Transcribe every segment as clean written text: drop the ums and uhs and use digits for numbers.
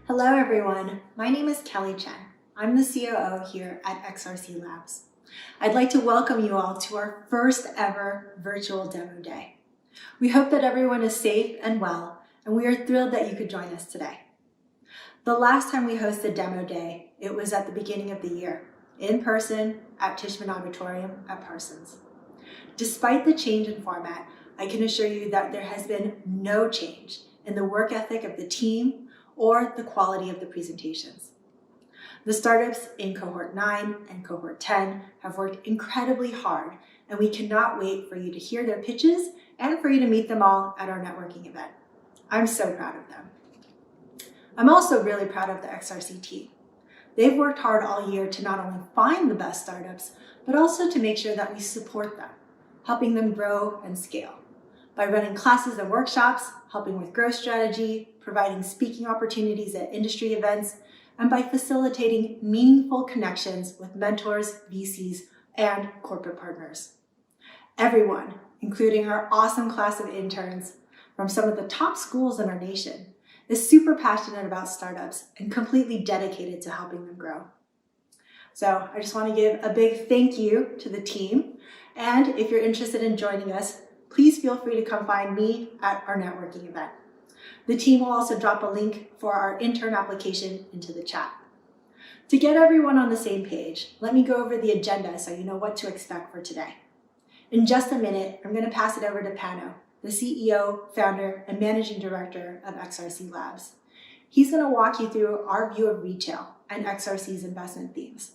Hello everyone, my name is Kelly Chen. I'm the COO here at XRC Labs. I'd like to welcome you all to our first ever virtual demo day. We hope that everyone is safe and well, and we are thrilled that you could join us today. The last time we hosted demo day, it was at the beginning of the year, in person at Tishman Auditorium at Parsons. Despite the change in format, I can assure you that there has been no change in the work ethic of the team or the quality of the presentations. The startups in Cohort 9 and Cohort 10 have worked incredibly hard, and we cannot wait for you to hear their pitches and for you to meet them all at our networking event. I'm so proud of them. I'm also really proud of the XRC team. They've worked hard all year to not only find the best startups, but also to make sure that we support them, helping them grow and scale by running classes and workshops, helping with growth strategy, providing speaking opportunities at industry events, and by facilitating meaningful connections with mentors, VCs, and corporate partners. Everyone, including our awesome class of interns from some of the top schools in our nation, is super passionate about startups and completely dedicated to helping them grow. So I just want to give a big thank you to the team. And if you're interested in joining us, please feel free to come find me at our networking event. The team will also drop a link for our intern application into the chat. To get everyone on the same page, let me go over the agenda so you know what to expect for today. In just a minute, I'm going to pass it over to Pano, the CEO, founder, and managing director of XRC Labs. He's going to walk you through our view of retail and XRC's investment themes.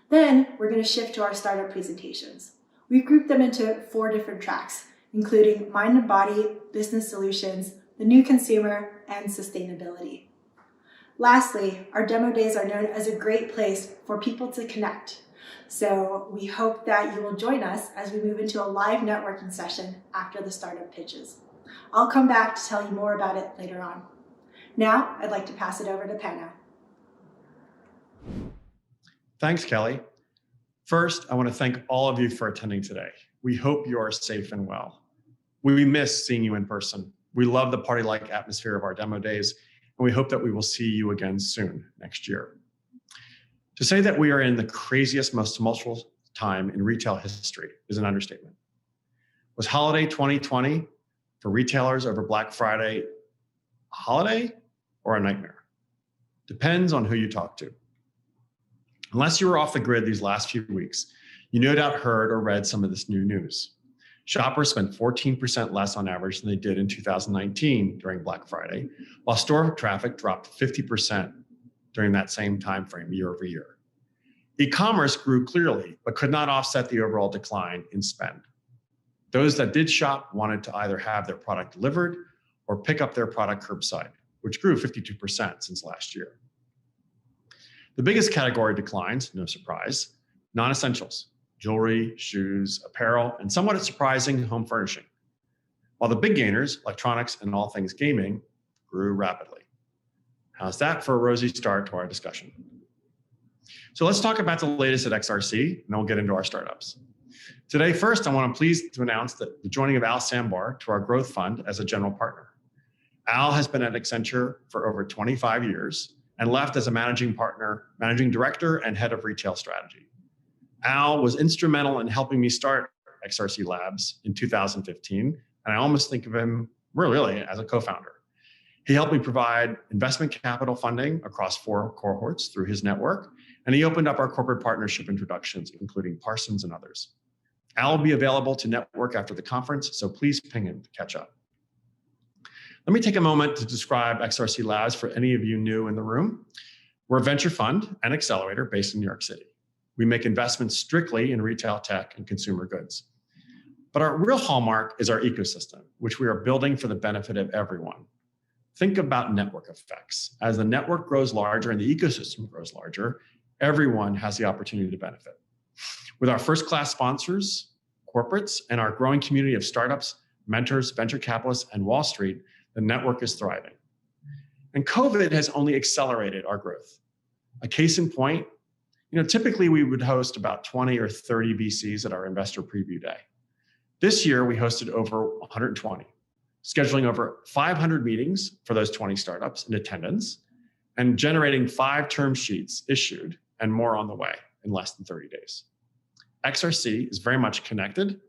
Then we're going to shift to our startup presentations. We've grouped them into 4 different tracks, including mind and body, business solutions, the new consumer, and sustainability. Lastly, our demo days are known as a great place for people to connect. So we hope that you will join us as we move into a live networking session after the startup pitches. I'll come back to tell you more about it later on. Now, I'd like to pass it over to Pano. Thanks, Kelly. First, I want to thank all of you for attending today. We hope you are safe and well. We miss seeing you in person. We love the party-like atmosphere of our demo days, and we hope that we will see you again soon next year. To say that we are in the craziest, most tumultuous time in retail history is an understatement. Was holiday 2020 for retailers over Black Friday a holiday or a nightmare? Depends on who you talk to. Unless you were off the grid these last few weeks, you no doubt heard or read some of this new news. Shoppers spent 14% less on average than they did in 2019 during Black Friday, while store traffic dropped 50% during that same time frame year over year. E-commerce grew clearly, but could not offset the overall decline in spend. Those that did shop wanted to either have their product delivered or pick up their product curbside, which grew 52% since last year. The biggest category declines, no surprise, non-essentials, jewelry, shoes, apparel, and somewhat surprising, home furnishing. While the big gainers, electronics and all things gaming, grew rapidly. How's that for a rosy start to our discussion? So let's talk about the latest at XRC, and then we'll get into our startups. Today, first, I want to pleased to announce that the joining of Al Sambar to our growth fund as a general partner. Al has been at Accenture for over 25 years and left as a managing director and head of retail strategy. Al was instrumental in helping me start XRC Labs in 2015, and I almost think of him really as a co-founder. He helped me provide investment capital funding across 4 cohorts through his network, and he opened up our corporate partnership introductions, including Parsons and others. Al will be available to network after the conference, so please ping him to catch up. Let me take a moment to describe XRC Labs for any of you new in the room. We're a venture fund and accelerator based in New York City. We make investments strictly in retail tech and consumer goods. But our real hallmark is our ecosystem, which we are building for the benefit of everyone. Think about network effects. As the network grows larger and the ecosystem grows larger, everyone has the opportunity to benefit. With our first-class sponsors, corporates, and our growing community of startups, mentors, venture capitalists, and Wall Street, the network is thriving. And COVID has only accelerated our growth. A case in point, typically we would host about 20 or 30 VCs at our investor preview day. This year, we hosted over 120, scheduling over 500 meetings for those 20 startups in attendance, and generating 5 term sheets issued and more on the way in less than 30 days. XRC is very much connected.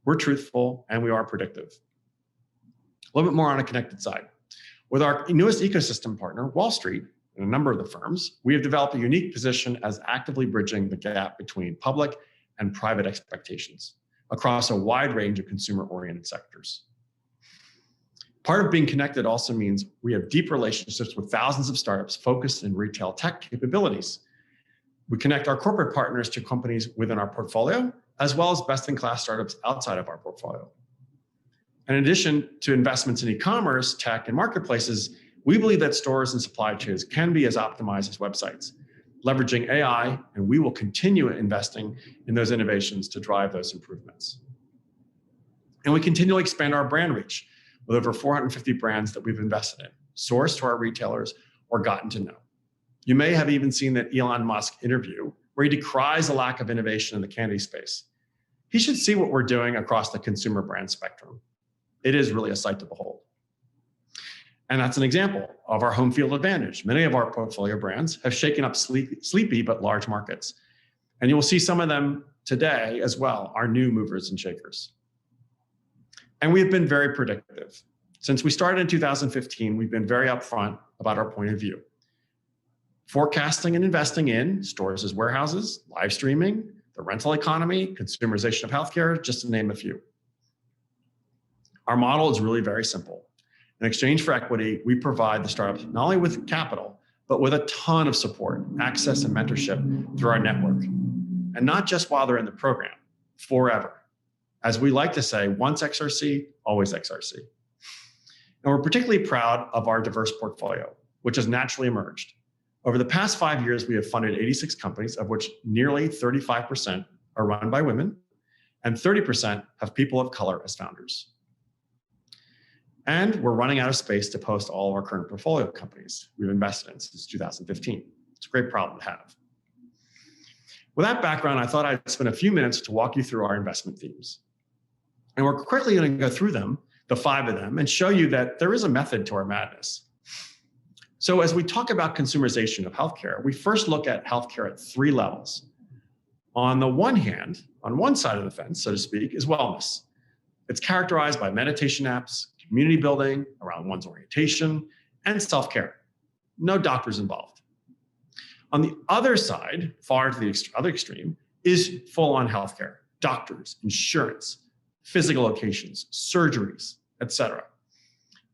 We're truthful and we are predictive. A little bit more on a connected side. With our newest ecosystem partner, Wall Street, and a number of the firms, we have developed a unique position as actively bridging the gap between public and private expectations across a wide range of consumer-oriented sectors. Part of being connected also means we have deep relationships with thousands of startups focused in retail tech capabilities. We connect our corporate partners to companies within our portfolio, as well as best-in-class startups outside of our portfolio. In addition to investments in e-commerce, tech, and marketplaces, we believe that stores and supply chains can be as optimized as websites, leveraging AI, and we will continue investing in those innovations to drive those improvements. And we continually expand our brand reach with over 450 brands that we've invested in, sourced to our retailers, or gotten to know. You may have even seen that Elon Musk interview where he decries the lack of innovation in the candy space. He should see what we're doing across the consumer brand spectrum. It is really a sight to behold. And that's an example of our home field advantage. Many of our portfolio brands have shaken up sleepy but large markets. And you will see some of them today as well, our new movers and shakers. And we've been very predictive. Since we started in 2015, we've been very upfront about our point of view. Forecasting and investing in stores as warehouses, live streaming, the rental economy, consumerization of healthcare, just to name a few. Our model is really very simple. In exchange for equity, we provide the startups not only with capital, but with a ton of support, access, and mentorship through our network. And not just while they're in the program, forever. As we like to say, once XRC, always XRC. And we're particularly proud of our diverse portfolio, which has naturally emerged. Over the past 5 years, we have funded 86 companies, of which nearly 35% are run by women, and 30% have people of color as founders. And we're running out of space to post all of our current portfolio companies we've invested in since 2015. It's a great problem to have. With that background, I thought I'd spend a few minutes to walk you through our investment themes. And we're quickly going to go through them, the 5 of them, and show you that there is a method to our madness. So as we talk about consumerization of healthcare, we first look at healthcare at 3 levels. On the one hand, on one side of the fence, so to speak, is wellness. It's characterized by meditation apps, community building around one's orientation, and self-care. No doctors involved. On the other side, far to the other extreme, is full-on healthcare, doctors, insurance, physical locations, surgeries, etc.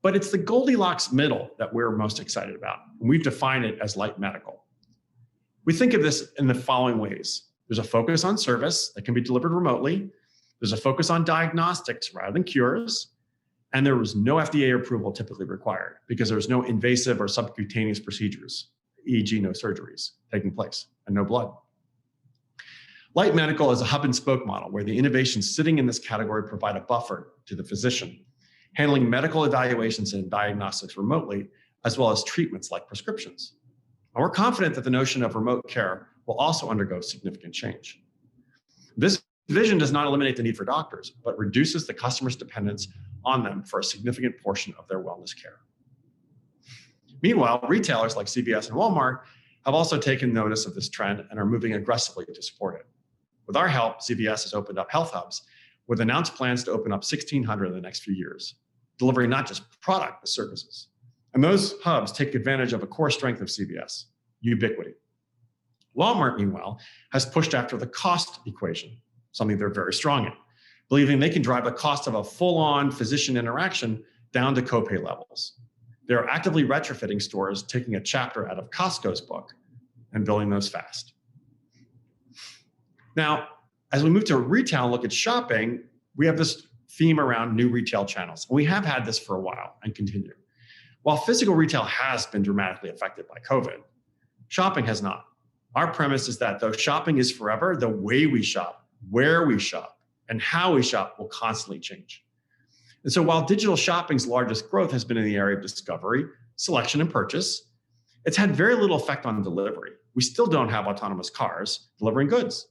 But it's the Goldilocks middle that we're most excited about. And we've defined it as light medical. We think of this in the following ways. There's a focus on service that can be delivered remotely. There's a focus on diagnostics rather than cures. And there was no FDA approval typically required because there was no invasive or subcutaneous procedures, e.g. no surgeries taking place and no blood. Light medical is a hub and spoke model where the innovations sitting in this category provide a buffer to the physician, handling medical evaluations and diagnostics remotely, as well as treatments like prescriptions. And we're confident that the notion of remote care will also undergo significant change. This vision does not eliminate the need for doctors, but reduces the customer's dependence on them for a significant portion of their wellness care. Meanwhile, retailers like CVS and Walmart have also taken notice of this trend and are moving aggressively to support it. With our help, CVS has opened up health hubs with announced plans to open up 1,600 in the next few years, delivering not just product, but services. And those hubs take advantage of a core strength of CVS, ubiquity. Walmart, meanwhile, has pushed after the cost equation, something they're very strong in, believing they can drive the cost of a full-on physician interaction down to copay levels. They're actively retrofitting stores, taking a chapter out of Costco's book and building those fast. Now, as we move to retail and look at shopping, we have this theme around new retail channels. We have had this for a while and continue. While physical retail has been dramatically affected by COVID, shopping has not. Our premise is that though shopping is forever, the way we shop, where we shop, and how we shop will constantly change. And so while digital shopping's largest growth has been in the area of discovery, selection, and purchase, it's had very little effect on delivery. We still don't have autonomous cars delivering goods,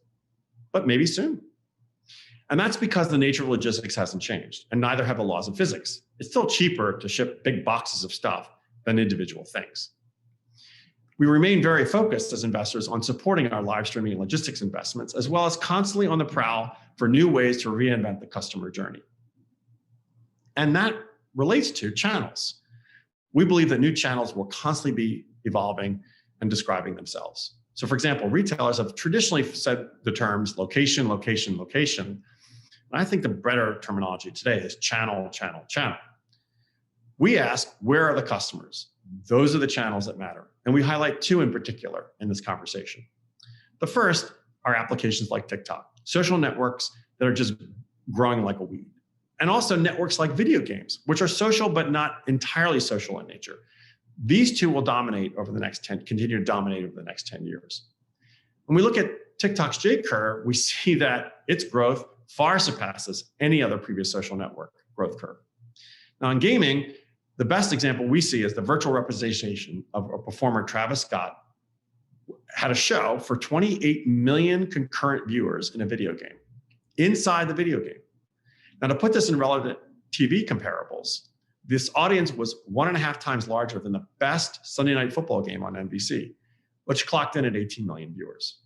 but maybe soon. And that's because the nature of logistics hasn't changed, and neither have the laws of physics. It's still cheaper to ship big boxes of stuff than individual things. We remain very focused as investors on supporting our live streaming and logistics investments, as well as constantly on the prowl for new ways to reinvent the customer journey. And that relates to channels. We believe that new channels will constantly be evolving and describing themselves. So for example, retailers have traditionally said the terms location, location, location. And I think the better terminology today is channel, channel, channel. We ask, where are the customers? Those are the channels that matter. And we highlight two in particular in this conversation. The first are applications like TikTok, social networks that are just growing like a weed. And also networks like video games, which are social but not entirely social in nature. These two will dominate over the next continue to dominate over the next 10 years. When we look at TikTok's J-curve, we see that its growth far surpasses any other previous social network growth curve. Now in gaming, the best example we see is the virtual representation of a performer, Travis Scott, had a show for 28 million concurrent viewers in a video game, inside the video game. Now to put this in relevant TV comparables, this audience was 1.5 times larger than the best Sunday night football game on NBC, which clocked in at 18 million viewers.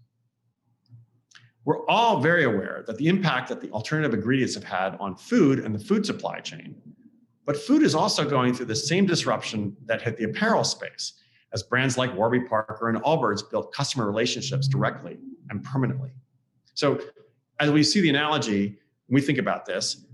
We're all very aware that the impact that the alternative ingredients have had on food and the food supply chain. But food is also going through the same disruption that hit the apparel space, as brands like Warby Parker and Allbodies built customer relationships directly and permanently. So as we see the analogy, when we think about this,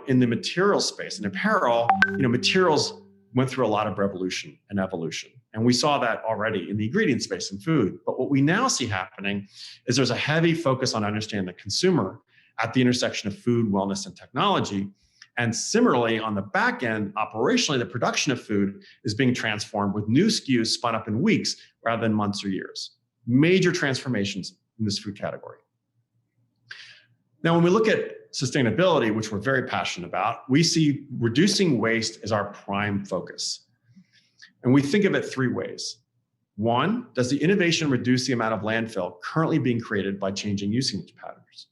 in the material space, in apparel, materials went through a lot of revolution and evolution. And we saw that already in the ingredient space in food. But what we now see happening is there's a heavy focus on understanding the consumer at the intersection of food, wellness, and technology. And similarly, on the back end, operationally, the production of food is being transformed with new SKUs spun up in weeks rather than months or years. Major transformations in this food category. Now, when we look at sustainability, which we're very passionate about, we see reducing waste as our prime focus. And we think of it three ways. One, does the innovation reduce the amount of landfill currently being created by changing usage patterns?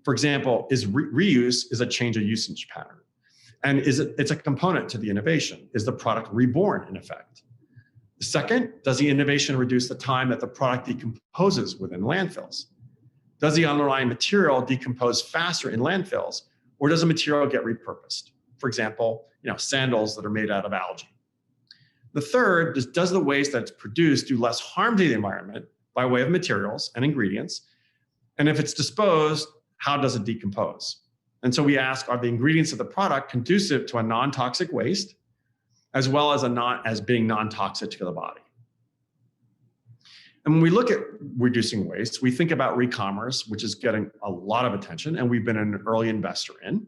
For example, reuse is a change of usage pattern. And it's a component to the innovation. Is the product reborn in effect? The second, does the innovation reduce the time that the product decomposes within landfills? Does the underlying material decompose faster in landfills, or does the material get repurposed? For example, sandals that are made out of algae. The third, does the waste that's produced do less harm to the environment by way of materials and ingredients? And if it's disposed, how does it decompose? And so we ask, are the ingredients of the product conducive to a non-toxic waste, as well as being non-toxic to the body? And when we look at reducing waste, we think about re-commerce, which is getting a lot of attention, and we've been an early investor in.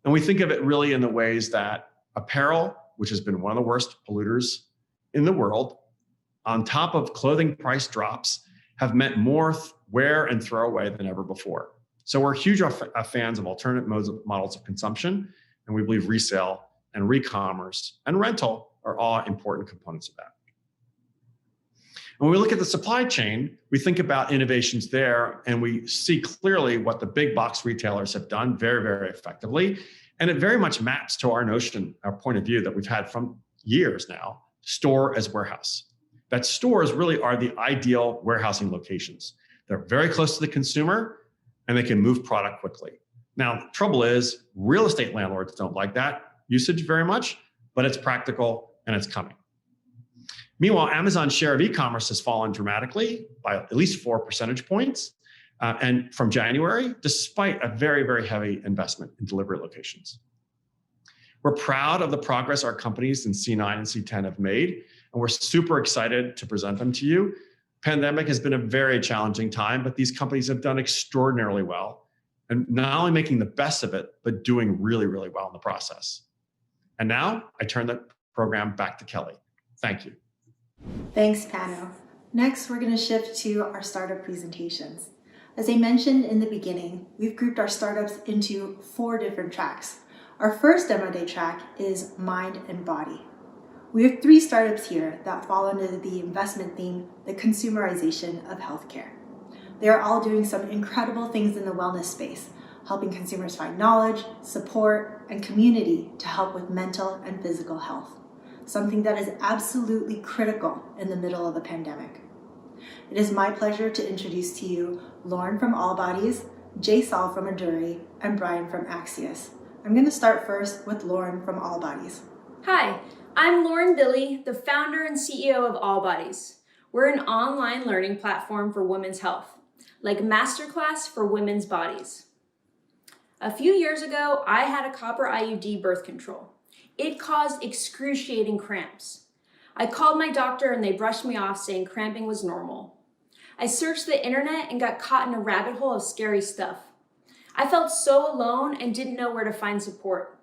And we think of it really in the ways that apparel, which has been one of the worst polluters in the world, on top of clothing price drops, have meant more wear and throw away than ever before. So we're huge fans of alternate models of consumption, and we believe resale and re-commerce and rental are all important components of that. And when we look at the supply chain, we think about innovations there, and we see clearly what the big box retailers have done very, very effectively. And it very much maps to our notion, our point of view that we've had from years now, store as warehouse. That stores really are the ideal warehousing locations. They're very close to the consumer, and they can move product quickly. Now, the trouble is, real estate landlords don't like that usage very much, but it's practical and it's coming. Meanwhile, Amazon's share of e-commerce has fallen dramatically by at least 4 percentage points and from January, despite a very, very heavy investment in delivery locations. We're proud of the progress our companies in C9 and C10 have made, and we're super excited to present them to you. Pandemic has been a very challenging time, but these companies have done extraordinarily well, and not only making the best of it, but doing really, really well in the process. And now I turn the program back to Kelly. Thank you. Thanks, Pano. Next, we're going to shift to our startup presentations. As I mentioned in the beginning, we've grouped our startups into 4 different tracks. Our first demo day track is Mind and Body. We have 3 startups here that fall under the investment theme, the consumerization of healthcare. They are all doing some incredible things in the wellness space, helping consumers find knowledge, support, and community to help with mental and physical health. something that is absolutely critical in the middle of the pandemic. It is my pleasure to introduce to you Lauren from Allbodies, Jaysal from Aduri, and Brian from AXIUS. I'm going to start first with Lauren from Allbodies. Hi, I'm Lauren Billy, the founder and CEO of Allbodies. We're an online learning platform for women's health, like Masterclass for women's bodies. A few years ago, I had a copper IUD birth control. It caused excruciating cramps. I called my doctor and they brushed me off saying cramping was normal. I searched the internet and got caught in a rabbit hole of scary stuff. I felt so alone and didn't know where to find support.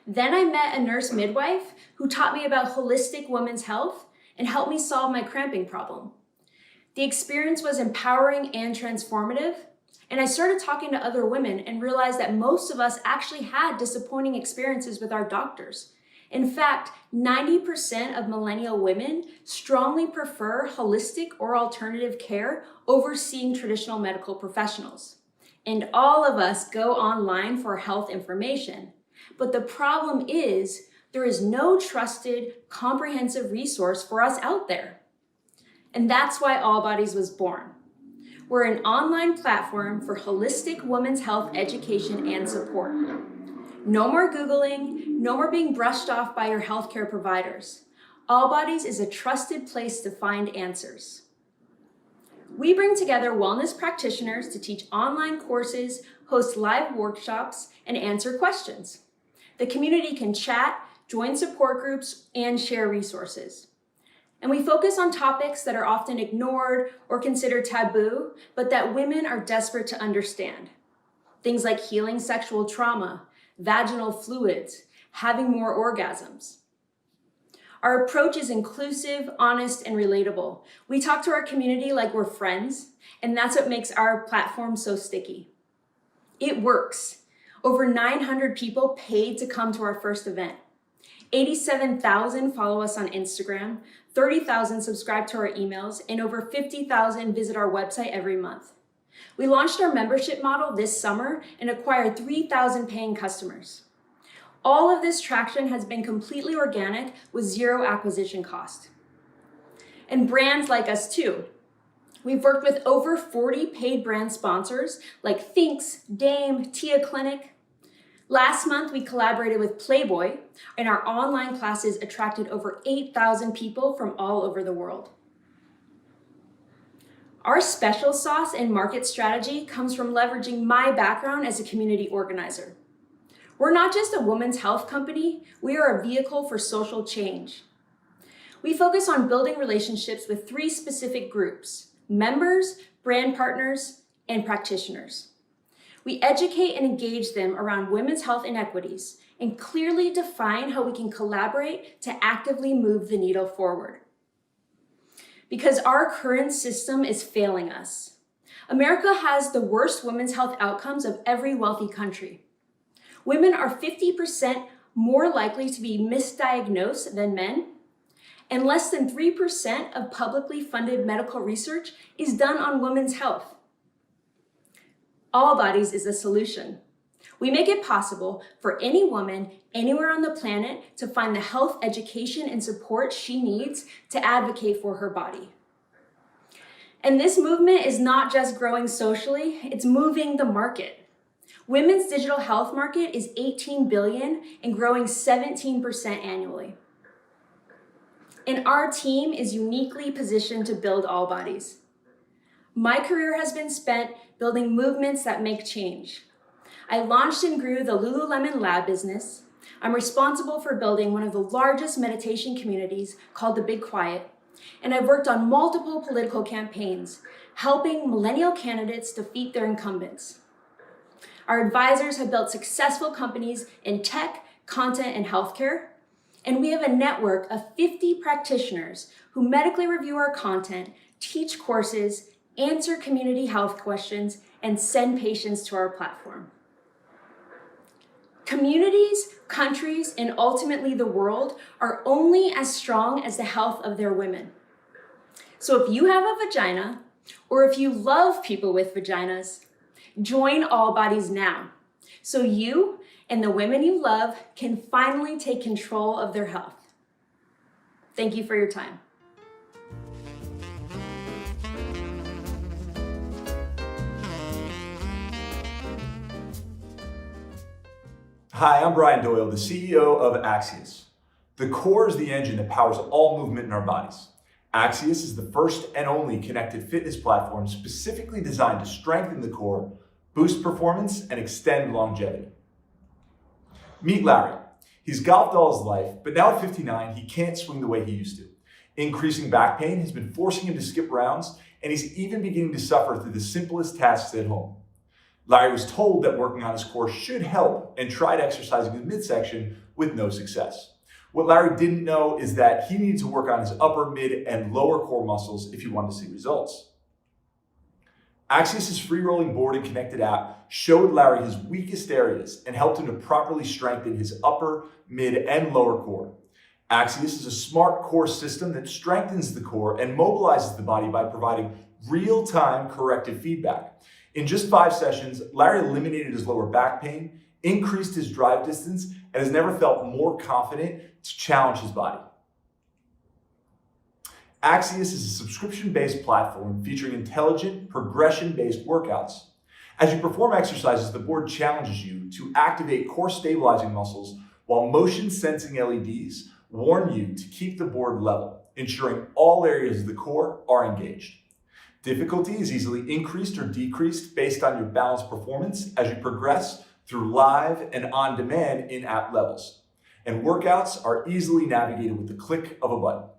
Then I met a nurse midwife who taught me about holistic women's health and helped me solve my cramping problem. The experience was empowering and transformative, and I started talking to other women and realized that most of us actually had disappointing experiences with our doctors. In fact, 90% of millennial women strongly prefer holistic or alternative care over seeing traditional medical professionals. And all of us go online for health information. But the problem is, there is no trusted, comprehensive resource for us out there. And that's why Allbodies was born. We're an online platform for holistic women's health education and support. No more Googling, no more being brushed off by your healthcare providers. Allbodies is a trusted place to find answers. We bring together wellness practitioners to teach online courses, host live workshops, and answer questions. The community can chat, join support groups, and share resources. And we focus on topics that are often ignored or considered taboo, but that women are desperate to understand. Things like healing sexual trauma, vaginal fluids, having more orgasms. Our approach is inclusive, honest, and relatable. We talk to our community like we're friends, and that's what makes our platform so sticky. It works. Over 900 people paid to come to our first event. 87,000 follow us on Instagram, 30,000 subscribe to our emails, and over 50,000 visit our website every month. We launched our membership model this summer and acquired 3,000 paying customers. All of this traction has been completely organic with zero acquisition cost. And brands like us too. We've worked with over 40 paid brand sponsors like Thinx, Dame, Tia Clinic. Last month, we collaborated with Playboy, and our online classes attracted over 8,000 people from all over the world. Our special sauce and market strategy comes from leveraging my background as a community organizer. We're not just a women's health company, we are a vehicle for social change. We focus on building relationships with 3 specific groups: members, brand partners, and practitioners. We educate and engage them around women's health inequities and clearly define how we can collaborate to actively move the needle forward. Because our current system is failing us. America has the worst women's health outcomes of every wealthy country. Women are 50% more likely to be misdiagnosed than men, and less than 3% of publicly funded medical research is done on women's health. Allbodies is a solution. We make it possible for any woman anywhere on the planet to find the health education and support she needs to advocate for her body. And this movement is not just growing socially, it's moving the market. Women's digital health market is $18 billion and growing 17% annually. And our team is uniquely positioned to build Allbodies. My career has been spent building movements that make change. I launched and grew the Lululemon Lab business. I'm responsible for building one of the largest meditation communities called The Big Quiet. And I've worked on multiple political campaigns, helping millennial candidates defeat their incumbents. Our advisors have built successful companies in tech, content, and healthcare. And we have a network of 50 practitioners who medically review our content, teach courses, answer community health questions, and send patients to our platform. Communities, countries, and ultimately the world are only as strong as the health of their women. So if you have a vagina, or if you love people with vaginas, join Allbodies now, so you and the women you love can finally take control of their health. Thank you for your time. Hi, I'm Brian Doyle, the CEO of AXIUS. The core is the engine that powers all movement in our bodies. AXIUS is the first and only connected fitness platform specifically designed to strengthen the core, boost performance, and extend longevity. Meet Larry. He's golfed all his life, but now at 59, he can't swing the way he used to. Increasing back pain has been forcing him to skip rounds, and he's even beginning to suffer through the simplest tasks at home. Larry was told that working on his core should help and tried exercising his midsection with no success. What Larry didn't know is that he needed to work on his upper, mid, and lower core muscles if he wanted to see results. AXIUS' free-rolling board and connected app showed Larry his weakest areas and helped him to properly strengthen his upper, mid, and lower core. AXIUS is a smart core system that strengthens the core and mobilizes the body by providing real-time corrective feedback. In just 5 sessions, Larry eliminated his lower back pain, increased his drive distance, and has never felt more confident to challenge his body. AXIUS is a subscription-based platform featuring intelligent, progression-based workouts. As you perform exercises, the board challenges you to activate core stabilizing muscles while motion-sensing LEDs warn you to keep the board level, ensuring all areas of the core are engaged. Difficulty is easily increased or decreased based on your balance performance as you progress through live and on-demand in-app levels. And workouts are easily navigated with the click of a button.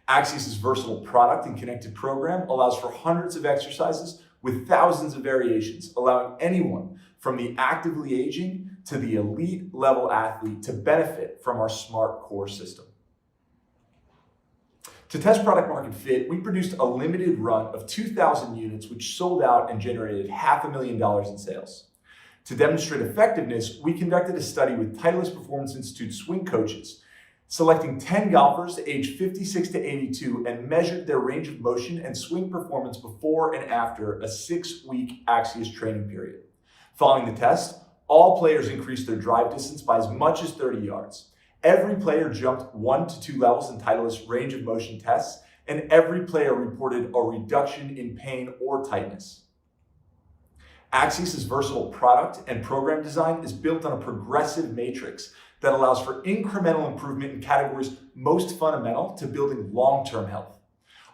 AXIUS' versatile product and connected program allows for hundreds of exercises with thousands of variations, allowing anyone from the actively aging to the elite level athlete to benefit from our smart core system. To test product market fit, we produced a limited run of 2,000 units, which sold out and generated $500,000 in sales. To demonstrate effectiveness, we conducted a study with Titleist Performance Institute swing coaches, selecting 10 golfers aged 56 to 82 and measured their range of motion and swing performance before and after a 6-week AXIUS training period. Following the test, all players increased their drive distance by as much as 30 yards. Every player jumped 1 to 2 levels in Titleist's range of motion tests, and every player reported a reduction in pain or tightness. AXIUS' versatile product and program design is built on a progressive matrix that allows for incremental improvement in categories most fundamental to building long-term health.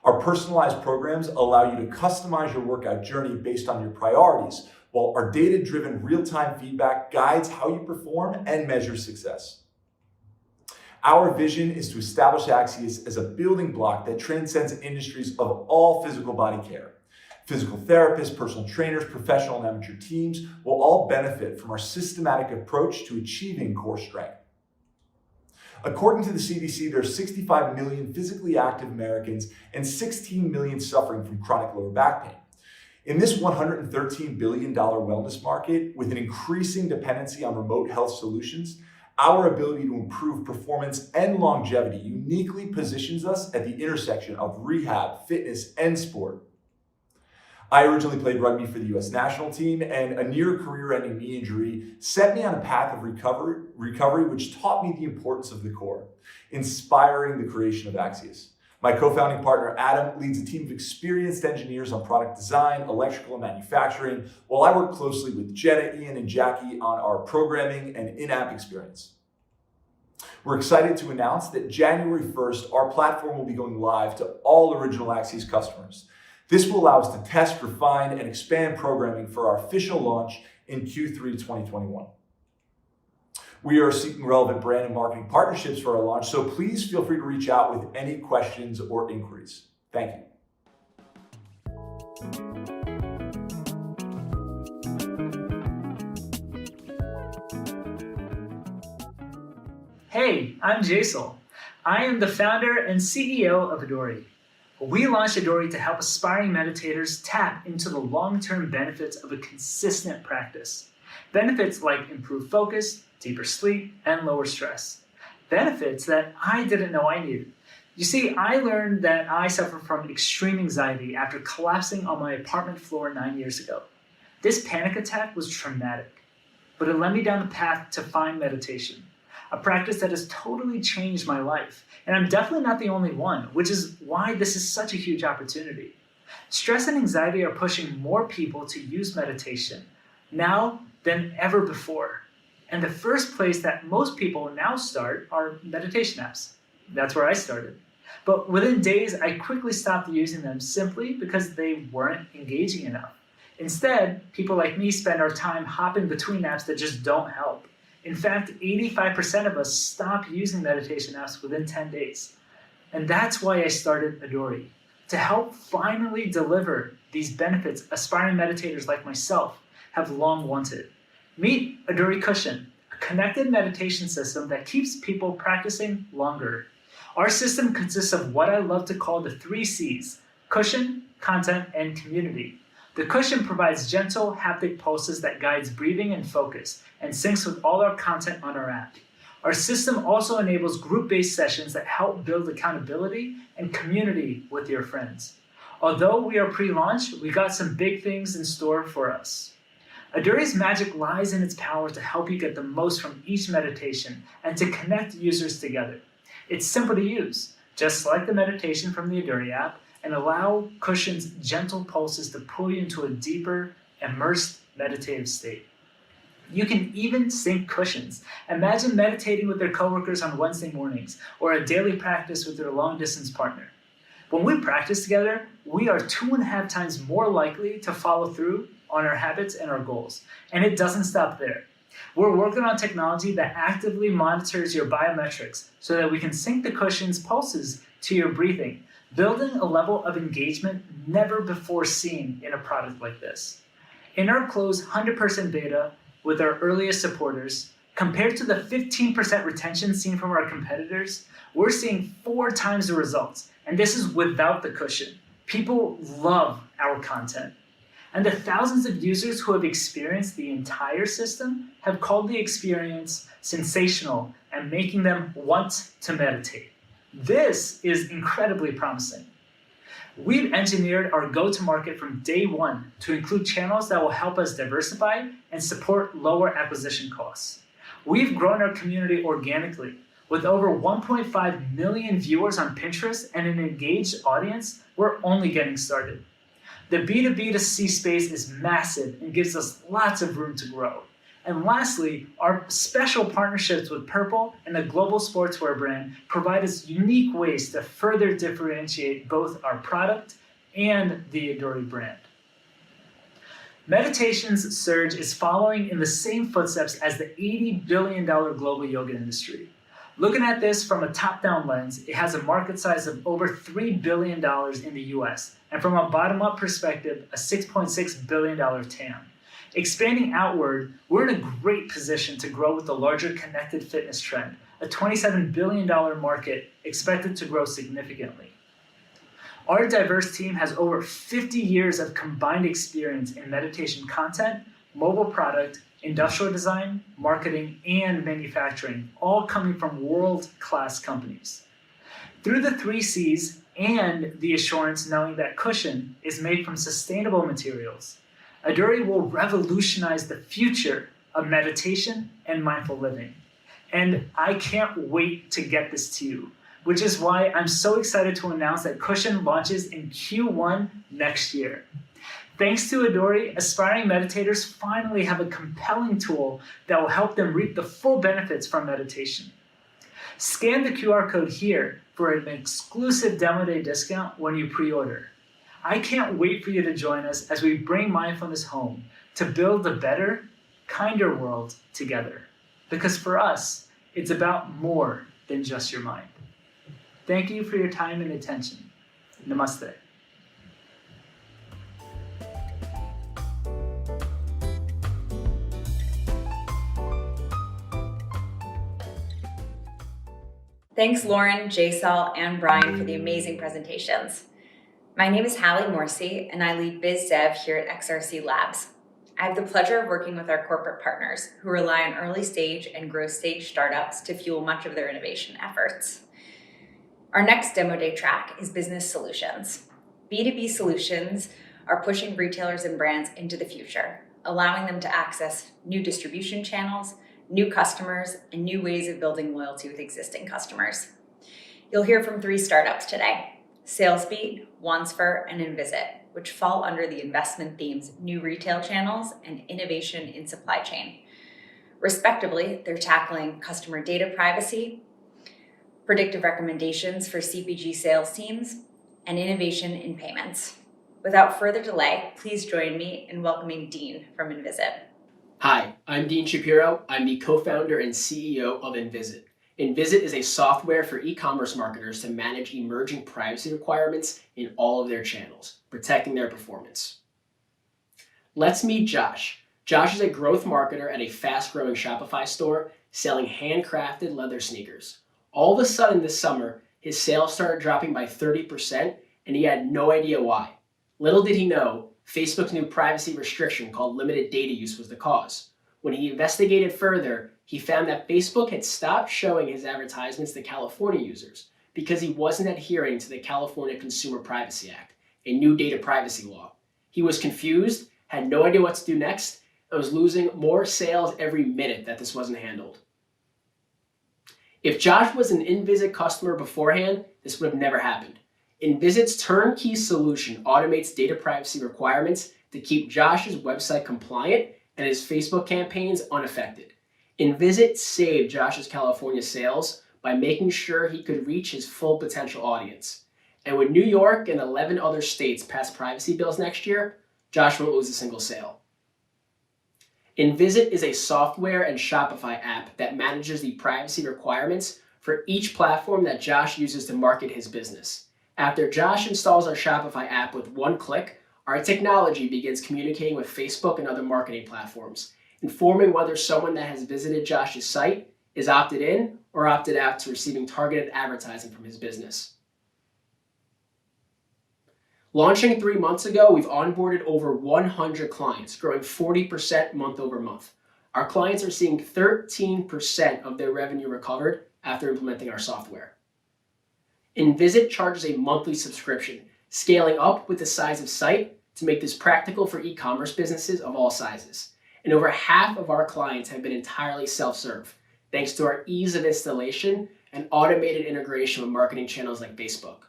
Our personalized programs allow you to customize your workout journey based on your priorities, while our data-driven real-time feedback guides how you perform and measure success. Our vision is to establish AXIUS as a building block that transcends industries of all physical body care. Physical therapists, personal trainers, professional and amateur teams will all benefit from our systematic approach to achieving core strength. According to the CDC, there are 65 million physically active Americans and 16 million suffering from chronic lower back pain. In this $113 billion wellness market, with an increasing dependency on remote health solutions, our ability to improve performance and longevity uniquely positions us at the intersection of rehab, fitness, and sport. I originally played rugby for the US national team, and a near career-ending knee injury set me on a path of recovery which taught me the importance of the core, inspiring the creation of AXIUS. My co-founding partner, Adam, leads a team of experienced engineers on product design, electrical, and manufacturing, while I work closely with Jenna, Ian, and Jackie on our programming and in-app experience. We're excited to announce that January 1st, our platform will be going live to all original AXIUS customers. This will allow us to test, refine, and expand programming for our official launch in Q3 2021. We are seeking relevant brand and marketing partnerships for our launch, so please feel free to reach out with any questions or inquiries. Thank you. Hey, I'm Jaisal. I am the founder and CEO of Aduri. We launched Aduri to help aspiring meditators tap into the long-term benefits of a consistent practice. Benefits like improved focus, deeper sleep, and lower stress. Benefits that I didn't know I needed. You see, I learned that I suffer from extreme anxiety after collapsing on my apartment floor 9 years ago. This panic attack was traumatic, but it led me down the path to find meditation. a practice that has totally changed my life. And I'm definitely not the only one, which is why this is such a huge opportunity. Stress and anxiety are pushing more people to use meditation now than ever before. And the first place that most people now start are meditation apps. That's where I started. But within days, I quickly stopped using them simply because they weren't engaging enough. Instead, people like me spend our time hopping between apps that just don't help. In fact, 85% of us stop using meditation apps within 10 days. And that's why I started Aduri, to help finally deliver these benefits aspiring meditators like myself have long wanted. Meet Aduri Cushion, a connected meditation system that keeps people practicing longer. Our system consists of what I love to call the 3 C's: cushion, content, and community. The cushion provides gentle haptic pulses that guides breathing and focus and syncs with all our content on our app. Our system also enables group-based sessions that help build accountability and community with your friends. Although we are pre-launch, we got some big things in store for us. Aduri's magic lies in its power to help you get the most from each meditation and to connect users together. It's simple to use, just select the meditation from the Aduri app and allow Cushion's gentle pulses to pull you into a deeper, immersed meditative state. You can even sync cushions. Imagine meditating with their coworkers on Wednesday mornings or a daily practice with their long-distance partner. When we practice together, we are 2.5 times more likely to follow through on our habits and our goals. And it doesn't stop there. We're working on technology that actively monitors your biometrics so that we can sync the cushion's pulses to your breathing, building a level of engagement never before seen in a product like this. In our closed 100% beta with our earliest supporters, compared to the 15% retention seen from our competitors, we're seeing 4 times the results. And this is without the cushion. People love our content. And the thousands of users who have experienced the entire system have called the experience sensational and making them want to meditate. This is incredibly promising. We've engineered our go-to-market from day one to include channels that will help us diversify and support lower acquisition costs. We've grown our community organically with over 1.5 million viewers on Pinterest and an engaged audience. We're only getting started. The B2B2C space is massive and gives us lots of room to grow. And lastly, our special partnerships with Purple and the global sportswear brand provide us unique ways to further differentiate both our product and the Aduri brand. Meditation's surge is following in the same footsteps as the $80 billion global yoga industry. Looking at this from a top-down lens, it has a market size of over $3 billion in the US, and from a bottom-up perspective, a $6.6 billion TAM. Expanding outward, we're in a great position to grow with the larger connected fitness trend, a $27 billion market expected to grow significantly. Our diverse team has over 50 years of combined experience in meditation content, mobile product, industrial design, marketing, and manufacturing, all coming from world-class companies. Through the 3 C's and the assurance knowing that cushion is made from sustainable materials, Aduri will revolutionize the future of meditation and mindful living. And I can't wait to get this to you, which is why I'm so excited to announce that Cushion launches in Q1 next year. Thanks to Aduri, aspiring meditators finally have a compelling tool that will help them reap the full benefits from meditation. Scan the QR code here for an exclusive demo day discount when you pre-order. I can't wait for you to join us as we bring mindfulness home to build a better, kinder world together. Because for us, it's about more than just your mind. Thank you for your time and attention. Namaste. Thanks Lauren, Jaysal, and Brian for the amazing presentations. My name is Hallie Morrissey, and I lead Biz Dev here at XRC Labs. I have the pleasure of working with our corporate partners who rely on early stage and growth stage startups to fuel much of their innovation efforts. Our next demo day track is business solutions. B2B solutions are pushing retailers and brands into the future, allowing them to access new distribution channels, new customers, and new ways of building loyalty with existing customers. You'll hear from 3 startups today: Salesbeat, Yuansfer, and Invisit, which fall under the investment themes new retail channels and innovation in supply chain. Respectively, they're tackling customer data privacy, predictive recommendations for CPG sales teams, and innovation in payments. Without further delay, please join me in welcoming Dean from Invisit. Hi, I'm Dean Shapiro. I'm the co-founder and CEO of Invisit. Invisit is a software for e-commerce marketers to manage emerging privacy requirements in all of their channels, protecting their performance. Let's meet Josh. Josh is a growth marketer at a fast-growing Shopify store selling handcrafted leather sneakers. All of a sudden this summer, his sales started dropping by 30%, and he had no idea why. Little did he know, Facebook's new privacy restriction called limited data use was the cause. When he investigated further, he found that Facebook had stopped showing his advertisements to California users because he wasn't adhering to the California Consumer Privacy Act, a new data privacy law. He was confused, had no idea what to do next, and was losing more sales every minute that this wasn't handled. If Josh was an Invisit customer beforehand, this would have never happened. Invisit's turnkey solution automates data privacy requirements to keep Josh's website compliant and his Facebook campaigns unaffected. Invisit saved Josh's California sales by making sure he could reach his full potential audience. And when New York and 11 other states pass privacy bills next year, Josh won't lose a single sale. Invisit is a software and Shopify app that manages the privacy requirements for each platform that Josh uses to market his business. After Josh installs our Shopify app with one click, our technology begins communicating with Facebook and other marketing platforms, informing whether someone that has visited Josh's site is opted in or opted out to receiving targeted advertising from his business. Launching 3 months ago, we've onboarded over 100 clients, growing 40% month over month. Our clients are seeing 13% of their revenue recovered after implementing our software. Invisit charges a monthly subscription, scaling up with the size of site to make this practical for e-commerce businesses of all sizes. And over half of our clients have been entirely self-serve, thanks to our ease of installation and automated integration with marketing channels like Facebook.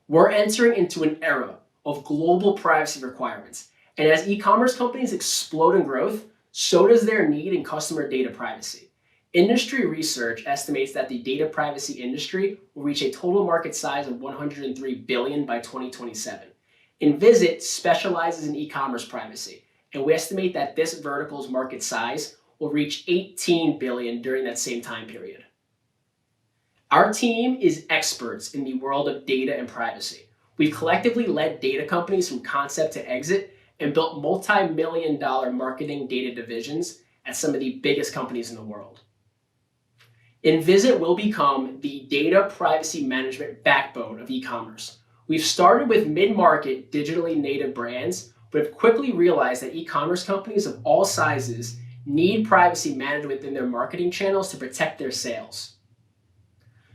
We're entering into an era of global privacy requirements, and as e-commerce companies explode in growth, so does their need in customer data privacy. Industry research estimates that the data privacy industry will reach a total market size of $103 billion by 2027. Invisit specializes in e-commerce privacy, and we estimate that this vertical's market size will reach $18 billion during that same time period. Our team is experts in the world of data and privacy. We've collectively led data companies from concept to exit and built multi-million-dollar marketing data divisions at some of the biggest companies in the world. Invisit will become the data privacy management backbone of e-commerce. We've started with mid-market digitally native brands, but have quickly realized that e-commerce companies of all sizes need privacy managed within their marketing channels to protect their sales.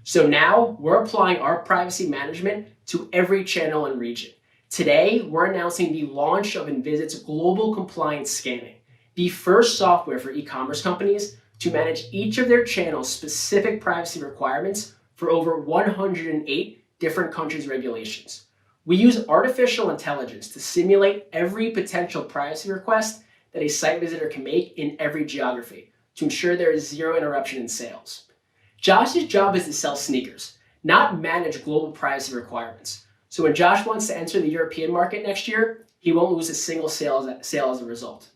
So now we're applying our privacy management to every channel and region. Today, we're announcing the launch of Invisit's Global Compliance Scanning, the first software for e-commerce companies to manage each of their channels' specific privacy requirements for over 108 different countries' regulations. We use artificial intelligence to simulate every potential privacy request that a site visitor can make in every geography to ensure there is zero interruption in sales. Josh's job is to sell sneakers, not manage global privacy requirements. So when Josh wants to enter the European market next year, he won't lose a single sale as a result.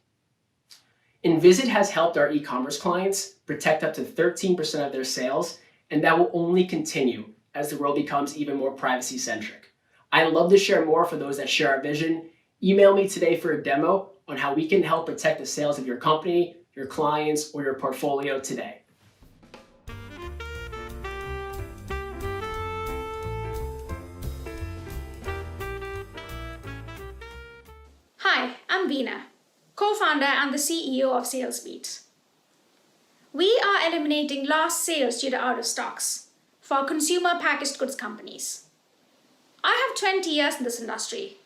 Invisit has helped our e-commerce clients protect up to 13% of their sales, and that will only continue as the world becomes even more privacy-centric. I'd love to share more for those that share our vision. Email me today for a demo on how we can help protect the sales of your company, your clients, or your portfolio today. Hi, I'm Veena, co-founder and the CEO of Salesbeat. We are eliminating lost sales due to out of stocks for consumer packaged goods companies. I have 20 years in this industry,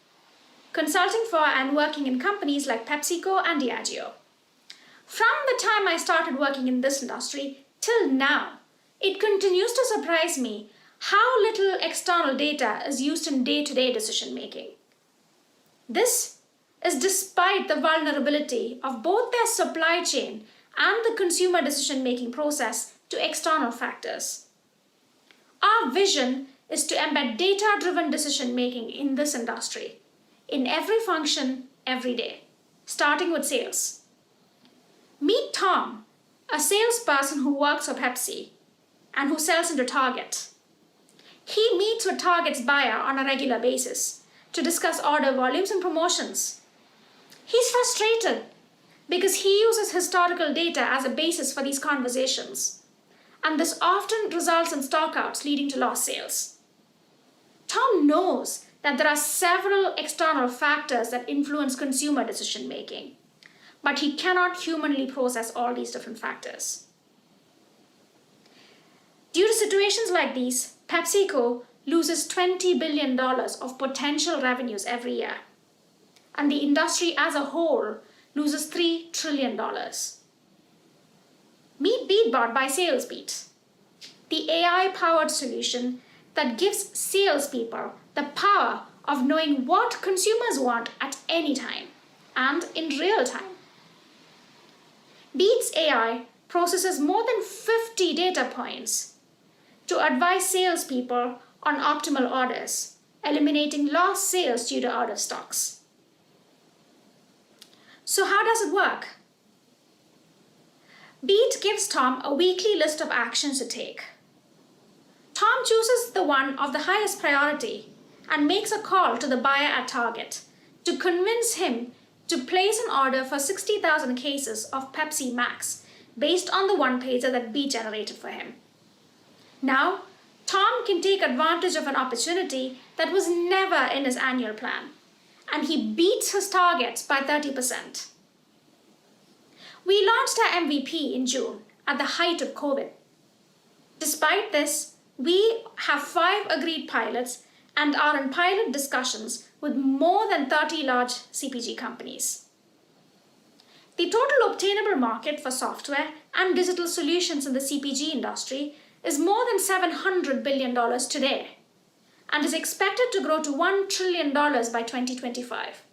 consulting for and working in companies like PepsiCo and Diageo. From the time I started working in this industry till now, it continues to surprise me how little external data is used in day-to-day decision making. This is despite the vulnerability of both their supply chain and the consumer decision-making process to external factors. Our vision is to embed data-driven decision-making in this industry, in every function, every day, starting with sales. Meet Tom, a salesperson who works for Pepsi and who sells into Target. He meets with Target's buyer on a regular basis to discuss order volumes and promotions. He's frustrated because he uses historical data as a basis for these conversations, and this often results in stockouts leading to lost sales. Tom knows that there are several external factors that influence consumer decision making, but he cannot humanly process all these different factors. Due to situations like these, PepsiCo loses $20 billion of potential revenues every year, and the industry as a whole loses $3 trillion. Meet BeatBot by Salesbeat, the AI-powered solution that gives salespeople the power of knowing what consumers want at any time and in real time. Beat's AI processes more than 50 data points to advise salespeople on optimal orders, eliminating lost sales due to out of stocks. So how does it work? Beat gives Tom a weekly list of actions to take. Tom chooses the one of the highest priority and makes a call to the buyer at Target to convince him to place an order for 60,000 cases of Pepsi Max based on the one-pager that Beat generated for him. Now, Tom can take advantage of an opportunity that was never in his annual plan, and he beats his targets by 30%. We launched our MVP in June at the height of COVID. Despite this, we have 5 agreed pilots and are in pilot discussions with more than 30 large CPG companies. The total obtainable market for software and digital solutions in the CPG industry is more than $700 billion today and is expected to grow to $1 trillion by 2025.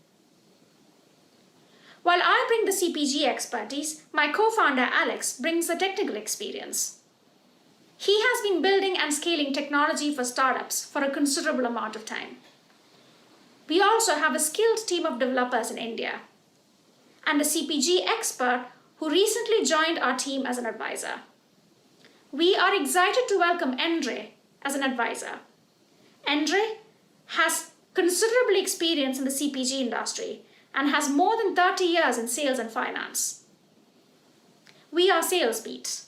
While I bring the CPG expertise, my co-founder Alex brings the technical experience. He has been building and scaling technology for startups for a considerable amount of time. We also have a skilled team of developers in India and a CPG expert who recently joined our team as an advisor. We are excited to welcome Andre as an advisor. Andre has considerable experience in the CPG industry and has more than 30 years in sales and finance. We are Salesbeat.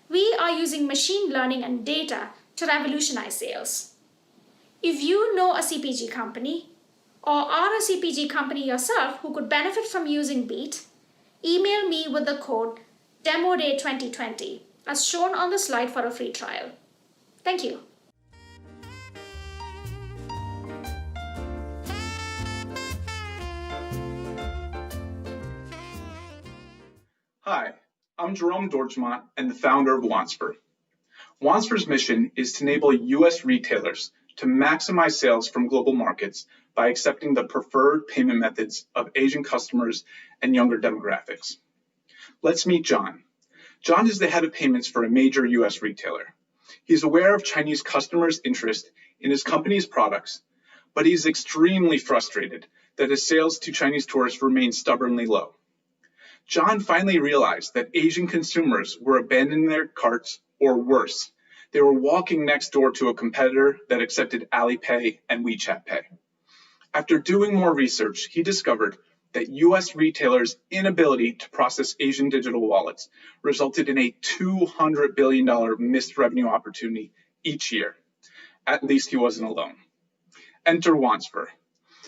We are using machine learning and data to revolutionize sales. If you know a CPG company or are a CPG company yourself who could benefit from using Beat, email me with the code DEMODAY2020 as shown on the slide for a free trial. Thank you. Hi, I'm Jerome Dorchmont and the founder of Yuansfer. Yuansfer's mission is to enable U.S. retailers to maximize sales from global markets by accepting the preferred payment methods of Asian customers and younger demographics. Let's meet John. John is the head of payments for a major U.S. retailer. He's aware of Chinese customers' interest in his company's products, but he's extremely frustrated that his sales to Chinese tourists remain stubbornly low. John finally realized that Asian consumers were abandoning their carts, or worse, they were walking next door to a competitor that accepted Alipay and WeChat Pay. After doing more research, he discovered that U.S. retailers' inability to process Asian digital wallets resulted in a $200 billion missed revenue opportunity each year. At least he wasn't alone. Enter Yuansfer.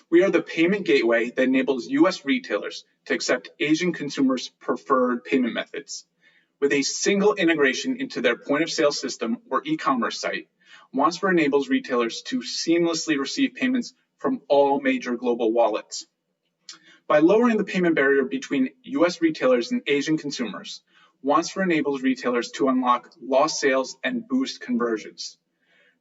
We are the payment gateway that enables U.S. retailers to accept Asian consumers' preferred payment methods. With a single integration into their point-of-sale system or e-commerce site, Yuansfer enables retailers to seamlessly receive payments from all major global wallets. By lowering the payment barrier between US retailers and Asian consumers, Yuansfer enables retailers to unlock lost sales and boost conversions.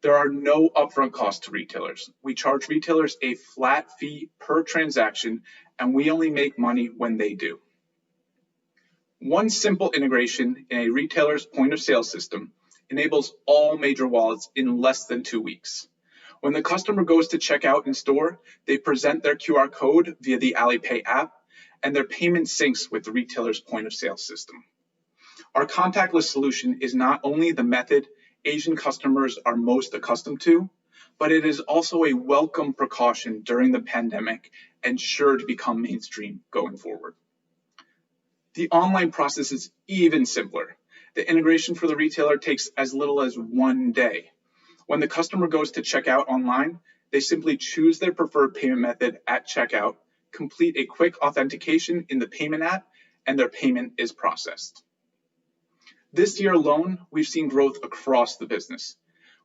There are no upfront costs to retailers. We charge retailers a flat fee per transaction, and we only make money when they do. One simple integration in a retailer's point of sale system enables all major wallets in less than 2 weeks. When the customer goes to check out in store, they present their QR code via the Alipay app, and their payment syncs with the retailer's point of sale system. Our contactless solution is not only the method Asian customers are most accustomed to, but it is also a welcome precaution during the pandemic and sure to become mainstream going forward. The online process is even simpler. The integration for the retailer takes as little as 1 day. When the customer goes to check out online, they simply choose their preferred payment method at checkout, complete a quick authentication in the payment app, and their payment is processed. This year alone, we've seen growth across the business.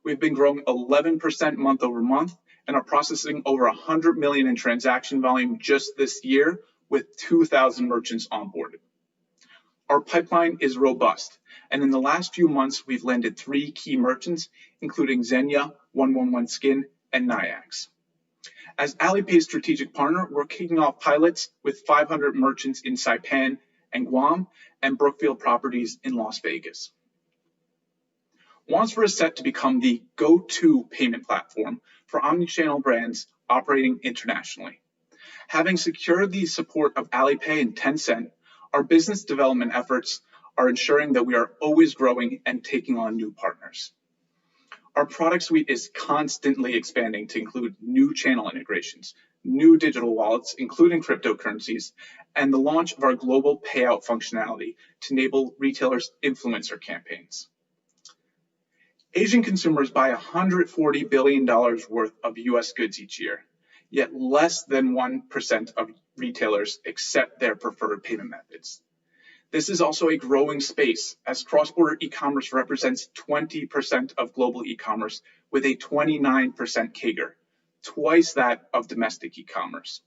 We've been growing 11% month over month and are processing over 100 million in transaction volume just this year with 2,000 merchants onboarded. Our pipeline is robust, and in the last few months, we've landed 3 key merchants, including Xenia, 111 Skin, and Nyax. As Alipay's strategic partner, we're kicking off pilots with 500 merchants in Saipan and Guam, and Brookfield Properties in Las Vegas. Yuansfer is set to become the go-to payment platform for omnichannel brands operating internationally. Having secured the support of Alipay and Tencent, our business development efforts are ensuring that we are always growing and taking on new partners. Our product suite is constantly expanding to include new channel integrations, new digital wallets, including cryptocurrencies, and the launch of our global payout functionality to enable retailers' influencer campaigns. Asian consumers buy $140 billion worth of US goods each year, yet less than 1% of retailers accept their preferred payment methods. This is also a growing space as cross-border e-commerce represents 20% of global e-commerce with a 29% CAGR, twice that of domestic e-commerce.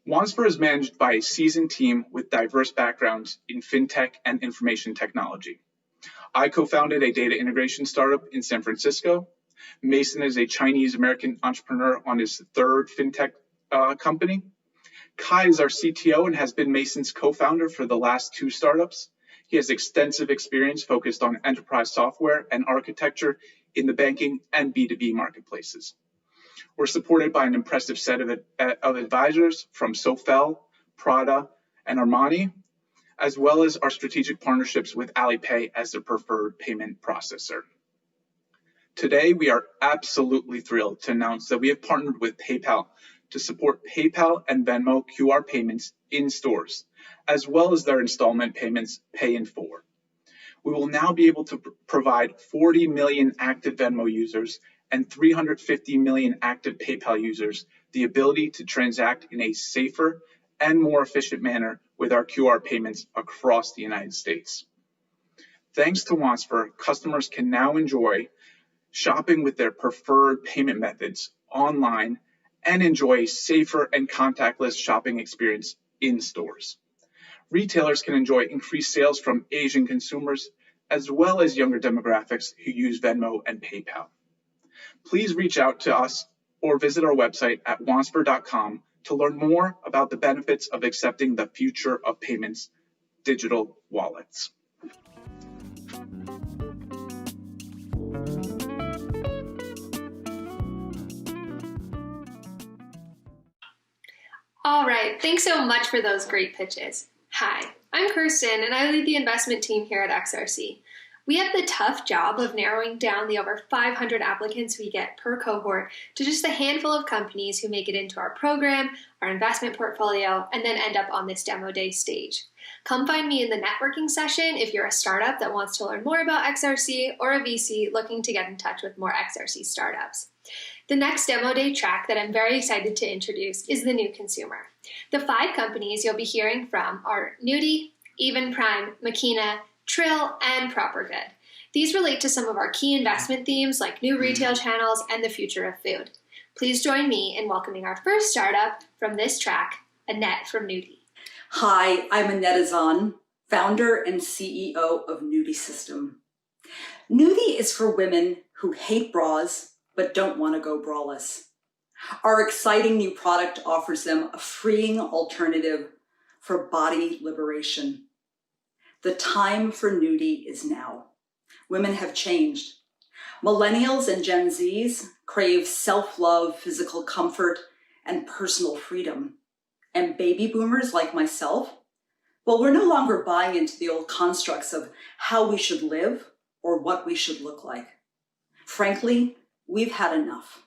Yuansfer is managed by a seasoned team with diverse backgrounds in fintech and information technology. I co-founded a data integration startup in San Francisco. Mason is a Chinese-American entrepreneur on his 3rd fintech company. Kai is our CTO and has been Mason's co-founder for the last 2 startups. He has extensive experience focused on enterprise software and architecture in the banking and B2B marketplaces. We're supported by an impressive set of advisors from Sofel, Prada, and Armani, as well as our strategic partnerships with Alipay as their preferred payment processor. Today, we are absolutely thrilled to announce that we have partnered with PayPal to support PayPal and Venmo QR payments in stores, as well as their installment payments Pay in 4. We will now be able to provide 40 million active Venmo users and 350 million active PayPal users the ability to transact in a safer and more efficient manner with our QR payments across the United States. Thanks to Yuansfer, customers can now enjoy shopping with their preferred payment methods online and enjoy a safer and contactless shopping experience in stores. Retailers can enjoy increased sales from Asian consumers as well as younger demographics who use Venmo and PayPal. Please reach out to us or visit our website at yuansfer.com to learn more about the benefits of accepting the future of payments, digital wallets. All right, thanks so much for those great pitches. Hi, I'm Kirsten, and I lead the investment team here at XRC. We have the tough job of narrowing down the over 500 applicants we get per cohort to just a handful of companies who make it into our program, our investment portfolio, and then end up on this demo day stage. Come find me in the networking session if you're a startup that wants to learn more about XRC or a VC looking to get in touch with more XRC startups. The next demo day track that I'm very excited to introduce is the new consumer. The 5 companies you'll be hearing from are Nuudii, EVENPRIME, Makeena, TRILL, and Proper Good. These relate to some of our key investment themes like new retail channels and the future of food. Please join me in welcoming our first startup from this track, Annette from Nuudii. Hi, I'm Annette Azan, founder and CEO of Nuudii System. Nuudii is for women who hate bras but don't want to go braless. Our exciting new product offers them a freeing alternative for body liberation. The time for Nuudii is now. Women have changed. Millennials and Gen Zs crave self-love, physical comfort, and personal freedom. And baby boomers like myself, well, we're no longer buying into the old constructs of how we should live or what we should look like. Frankly, we've had enough.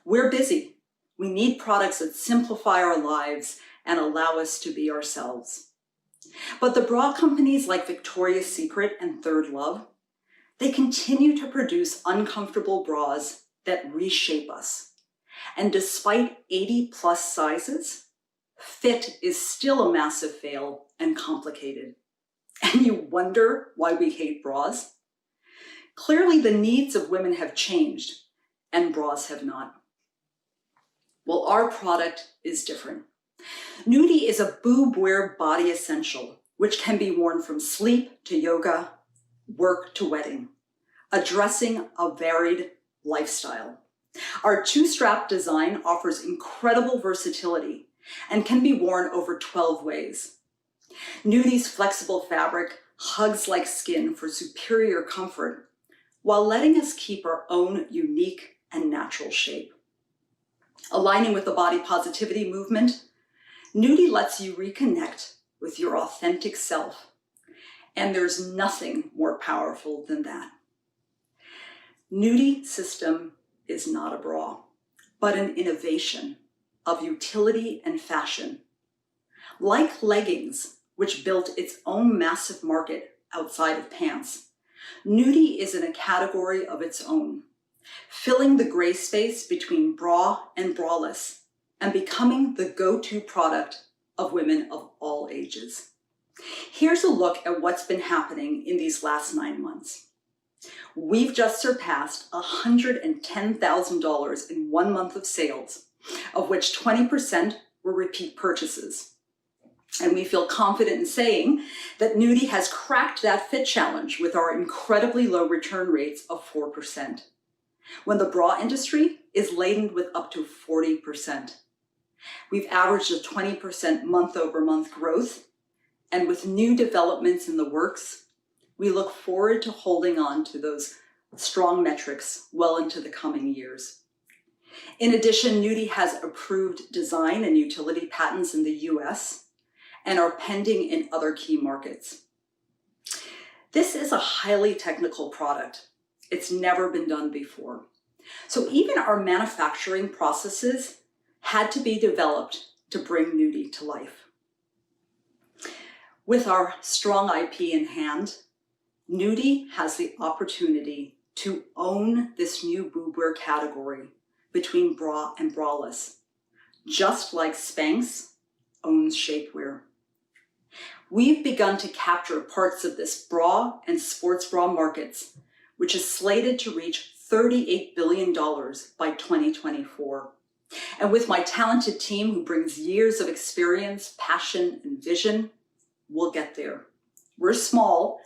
We're busy. We need products that simplify our lives and allow us to be ourselves. But the bra companies like Victoria's Secret and Third Love, they continue to produce uncomfortable bras that reshape us. And despite 80+ sizes, fit is still a massive fail and complicated. And you wonder why we hate bras? Clearly, the needs of women have changed and bras have not. Well, our product is different. Nuudii is a boob-wear body essential, which can be worn from sleep to yoga, work to wedding, addressing a varied lifestyle. Our two-strap design offers incredible versatility and can be worn over 12 ways. Nuudii's flexible fabric hugs like skin for superior comfort, while letting us keep our own unique and natural shape. Aligning with the body positivity movement, Nuudii lets you reconnect with your authentic self, and there's nothing more powerful than that. Nuudii System is not a bra, but an innovation of utility and fashion. Like leggings, which built its own massive market outside of pants, Nuudii is in a category of its own, filling the gray space between bra and braless and becoming the go-to product of women of all ages. Here's a look at what's been happening in these last 9 months. We've just surpassed $110,000 in 1 month of sales, of which 20% were repeat purchases. And we feel confident in saying that Nuudii has cracked that fit challenge with our incredibly low return rates of 4%, when the bra industry is laden with up to 40%. We've averaged a 20% month-over-month growth, and with new developments in the works, we look forward to holding on to those strong metrics well into the coming years. In addition, Nuudii has approved design and utility patents in the US and are pending in other key markets. This is a highly technical product. It's never been done before. So even our manufacturing processes had to be developed to bring Nuudii to life. With our strong IP in hand, Nuudii has the opportunity to own this new boobwear category between bra and braless, just like Spanx owns shapewear. We've begun to capture parts of this bra and sports bra markets, which is slated to reach $38 billion by 2024. And with my talented team who brings years of experience, passion, and vision, we'll get there. We're small,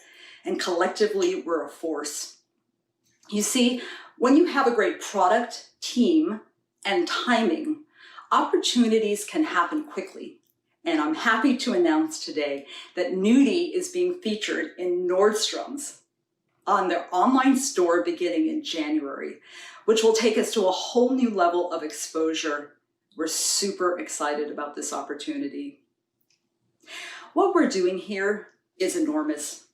and collectively we're a force. You see, when you have a great product, team, and timing, opportunities can happen quickly. And I'm happy to announce today that Nuudii is being featured in Nordstrom's on their online store beginning in January, which will take us to a whole new level of exposure. We're super excited about this opportunity. What we're doing here is enormous.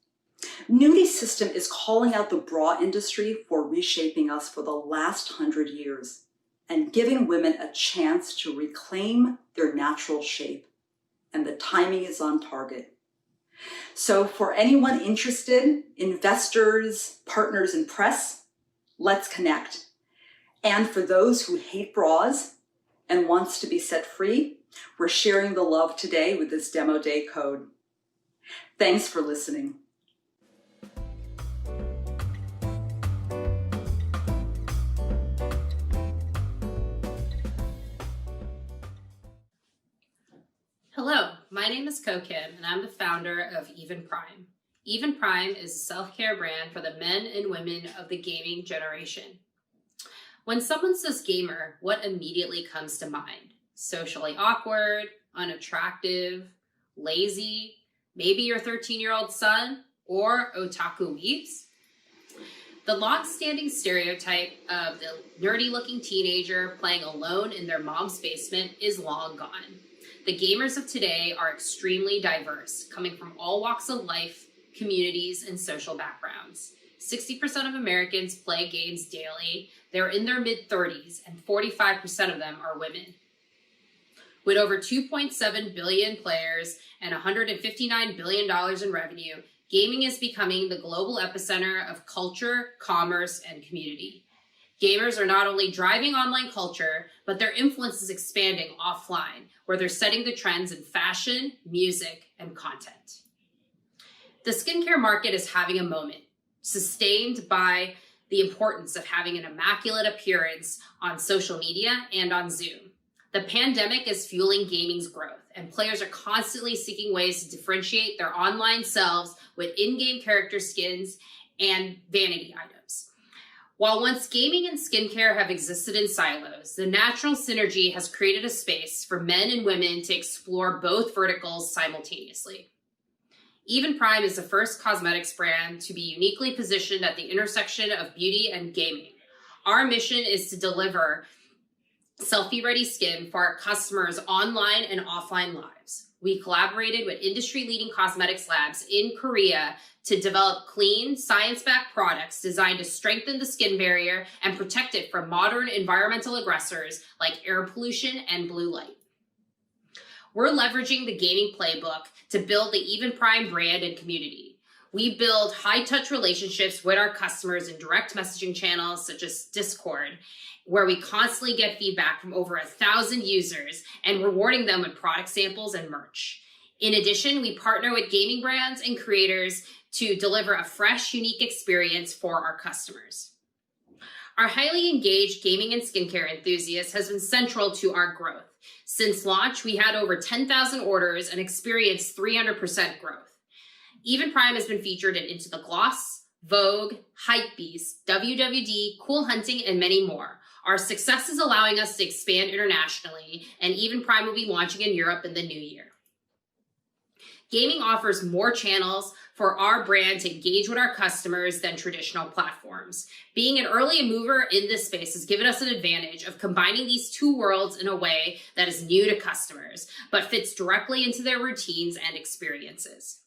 Nuudii System is calling out the bra industry for reshaping us for the last 100 years and giving women a chance to reclaim their natural shape. And the timing is on target. So for anyone interested, investors, partners, and press, let's connect. And for those who hate bras and wants to be set free, we're sharing the love today with this demo day code. Thanks for listening. my name is Ko Kim, and I'm the founder of EVENPRIME. EVENPRIME is a self-care brand for the men and women of the gaming generation. When someone says gamer, what immediately comes to mind? Socially awkward, unattractive, lazy, maybe your 13-year-old son, or otaku weebs? The long-standing stereotype of the nerdy-looking teenager playing alone in their mom's basement is long gone. The gamers of today are extremely diverse, coming from all walks of life, communities, and social backgrounds. 60% of Americans play games daily. They're in their mid-30s, and 45% of them are women. With over 2.7 billion players and $159 billion in revenue, gaming is becoming the global epicenter of culture, commerce, and community. Gamers are not only driving online culture, but their influence is expanding offline, where they're setting the trends in fashion, music, and content. The skincare market is having a moment, sustained by the importance of having an immaculate appearance on social media and on Zoom. The pandemic is fueling gaming's growth, and players are constantly seeking ways to differentiate their online selves with in-game character skins and vanity items. While once gaming and skincare have existed in silos, the natural synergy has created a space for men and women to explore both verticals simultaneously. EVENPRIME is the first cosmetics brand to be uniquely positioned at the intersection of beauty and gaming. Our mission is to deliver selfie-ready skin for our customers' online and offline lives. We collaborated with industry-leading cosmetics labs in Korea to develop clean, science-backed products designed to strengthen the skin barrier and protect it from modern environmental aggressors like air pollution and blue light. We're leveraging the gaming playbook to build the EVENPRIME brand and community. We build high-touch relationships with our customers in direct messaging channels such as Discord, where we constantly get feedback from over 1,000 users and rewarding them with product samples and merch. In addition, we partner with gaming brands and creators to deliver a fresh, unique experience for our customers. Our highly engaged gaming and skincare enthusiasts has been central to our growth. Since launch, we had over 10,000 orders and experienced 300% growth. EVENPRIME has been featured in Into the Gloss, Vogue, Hypebeast, WWD, Cool Hunting, and many more. Our success is allowing us to expand internationally, and EVENPRIME will be launching in Europe in the new year. Gaming offers more channels for our brand to engage with our customers than traditional platforms. Being an early mover in this space has given us an advantage of combining these two worlds in a way that is new to customers, but fits directly into their routines and experiences.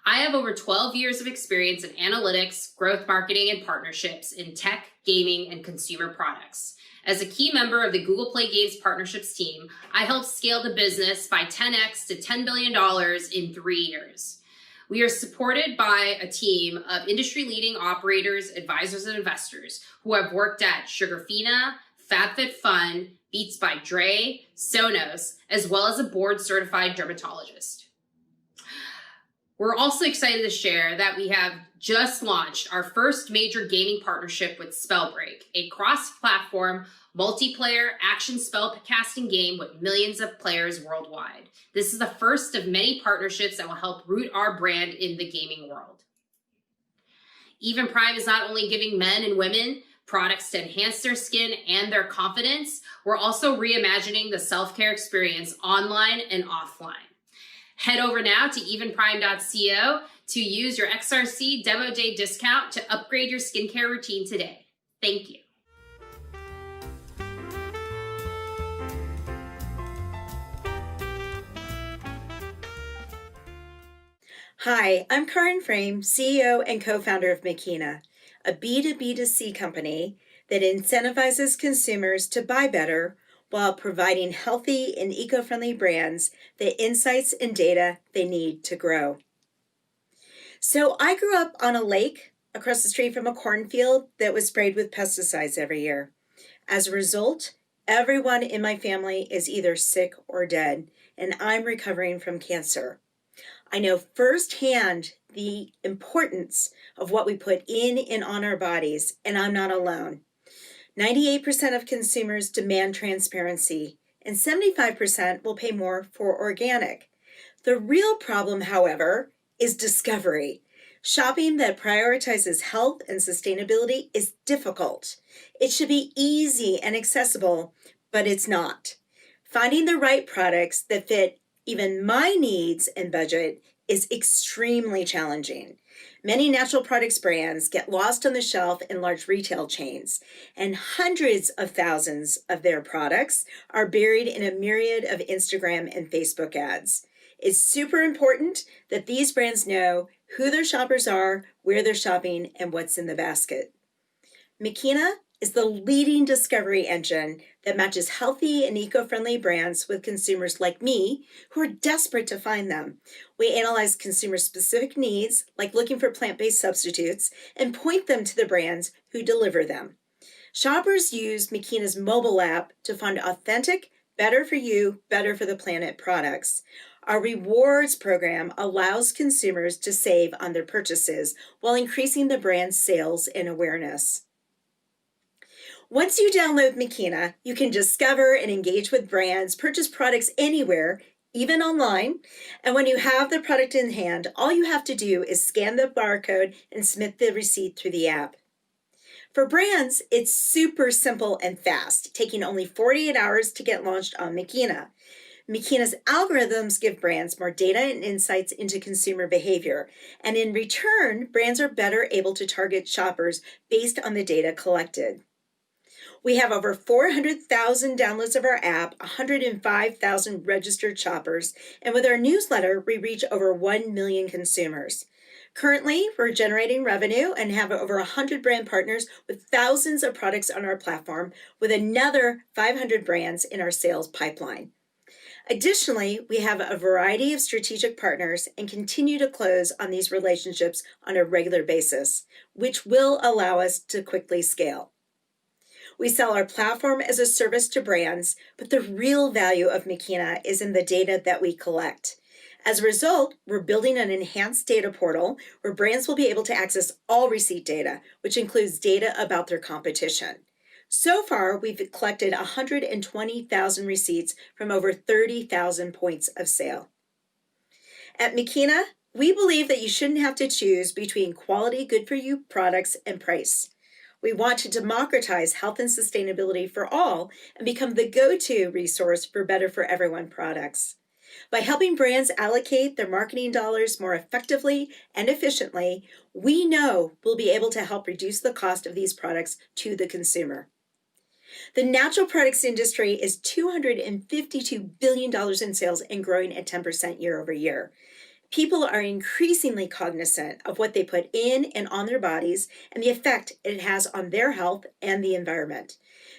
I have over 12 years of experience in analytics, growth marketing, and partnerships in tech, gaming, and consumer products. As a key member of the Google Play Games partnerships team, I helped scale the business by 10x to $10 billion in 3 years. We are supported by a team of industry-leading operators, advisors, and investors who have worked at Sugarfina, FabFitFun, Beats by Dre, Sonos, as well as a board-certified dermatologist. We're also excited to share that we have just launched our first major gaming partnership with Spellbreak, a cross-platform, multiplayer action spell casting game with millions of players worldwide. This is the first of many partnerships that will help root our brand in the gaming world. EVENPRIME is not only giving men and women products to enhance their skin and their confidence, we're also reimagining the self-care experience online and offline. Head over now to evenprime.co to use your XRC Demo Day discount to upgrade your skincare routine today. Thank you. Hi, I'm Karin Frame, CEO and co-founder of Makeena, a B2B2C company that incentivizes consumers to buy better while providing healthy and eco-friendly brands the insights and data they need to grow. So I grew up on a lake across the street from a cornfield that was sprayed with pesticides every year. As a result, everyone in my family is either sick or dead, and I'm recovering from cancer. I know firsthand the importance of what we put in and on our bodies, and I'm not alone. 98% of consumers demand transparency, and 75% will pay more for organic. The real problem, however, is discovery. Shopping that prioritizes health and sustainability is difficult. It should be easy and accessible, but it's not. Finding the right products that fit even my needs and budget is extremely challenging. Many natural products brands get lost on the shelf in large retail chains, and hundreds of thousands of their products are buried in a myriad of Instagram and Facebook ads. It's super important that these brands know who their shoppers are, where they're shopping, and what's in the basket. Makeena is the leading discovery engine that matches healthy and eco-friendly brands with consumers like me who are desperate to find them. We analyze consumer-specific needs, like looking for plant-based substitutes, and point them to the brands who deliver them. Shoppers use Makeena's mobile app to find authentic, better for you, better for the planet products. Our rewards program allows consumers to save on their purchases while increasing the brand's sales and awareness. Once you download Makeena, you can discover and engage with brands, purchase products anywhere, even online. And when you have the product in hand, all you have to do is scan the barcode and submit the receipt through the app. For brands, it's super simple and fast, taking only 48 hours to get launched on Makeena. Makeena's algorithms give brands more data and insights into consumer behavior, and in return, brands are better able to target shoppers based on the data collected. We have over 400,000 downloads of our app, 105,000 registered shoppers, and with our newsletter, we reach over 1 million consumers. Currently, we're generating revenue and have over 100 brand partners with thousands of products on our platform, with another 500 brands in our sales pipeline. Additionally, we have a variety of strategic partners and continue to close on these relationships on a regular basis, which will allow us to quickly scale. We sell our platform as a service to brands, but the real value of Makeena is in the data that we collect. As a result, we're building an enhanced data portal where brands will be able to access all receipt data, which includes data about their competition. So far, we've collected 120,000 receipts from over 30,000 points of sale. At Makeena, we believe that you shouldn't have to choose between quality, good-for-you products and price. We want to democratize health and sustainability for all and become the go-to resource for better for everyone products. By helping brands allocate their marketing dollars more effectively and efficiently, we know we'll be able to help reduce the cost of these products to the consumer. The natural products industry is $252 billion in sales and growing at 10% year over year. People are increasingly cognizant of what they put in and on their bodies and the effect it has on their health and the environment.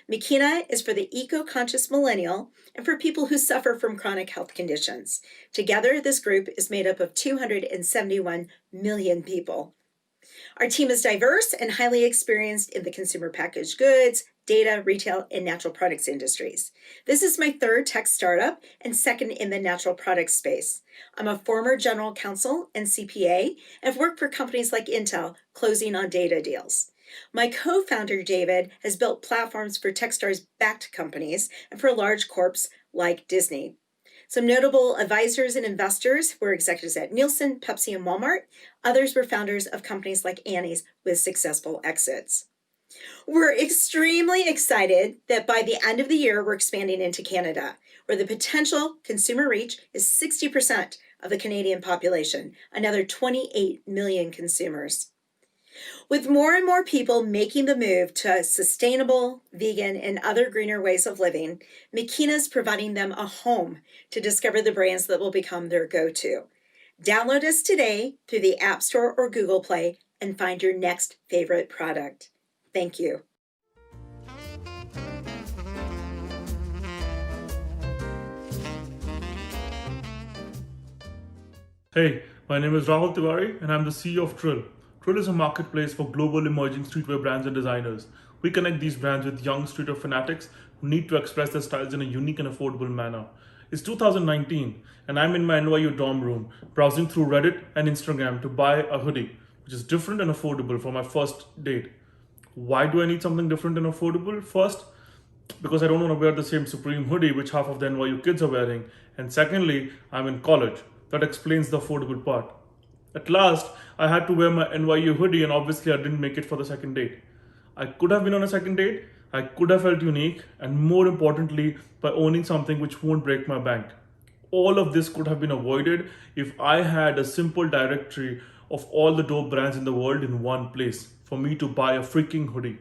Makeena is for the eco-conscious millennial and for people who suffer from chronic health conditions. Together, this group is made up of 271 million people. Our team is diverse and highly experienced in the consumer packaged goods, data, retail, and natural products industries. This is my third tech startup and second in the natural products space. I'm a former general counsel and CPA and have worked for companies like Intel, closing on data deals. My co-founder, David, has built platforms for Techstars-backed companies and for large corps like Disney. Some notable advisors and investors were executives at Nielsen, Pepsi, and Walmart. Others were founders of companies like Annie's with successful exits. We're extremely excited that by the end of the year, we're expanding into Canada, where the potential consumer reach is 60% of the Canadian population, another 28 million consumers. With more and more people making the move to sustainable, vegan, and other greener ways of living, Makeena is providing them a home to discover the brands that will become their go-to. Download us today through the App Store or Google Play and find your next favorite product. Thank you. Hey, my name is Rahul Tiwari and I'm the CEO of TRILL. TRILL is a marketplace for global emerging streetwear brands and designers. We connect these brands with young streetwear fanatics who need to express their styles in a unique and affordable manner. It's 2019 and I'm in my NYU dorm room browsing through Reddit and Instagram to buy a hoodie, which is different and affordable for my first date. Why do I need something different and affordable? First, because I don't want to wear the same Supreme hoodie which half of the NYU kids are wearing. And secondly, I'm in college. that explains the affordable part. At last, I had to wear my NYU hoodie, and obviously I didn't make it for the second date. I could have been on a second date, I could have felt unique, and more importantly, by owning something which won't break my bank. All of this could have been avoided if I had a simple directory of all the dope brands in the world in one place for me to buy a freaking hoodie.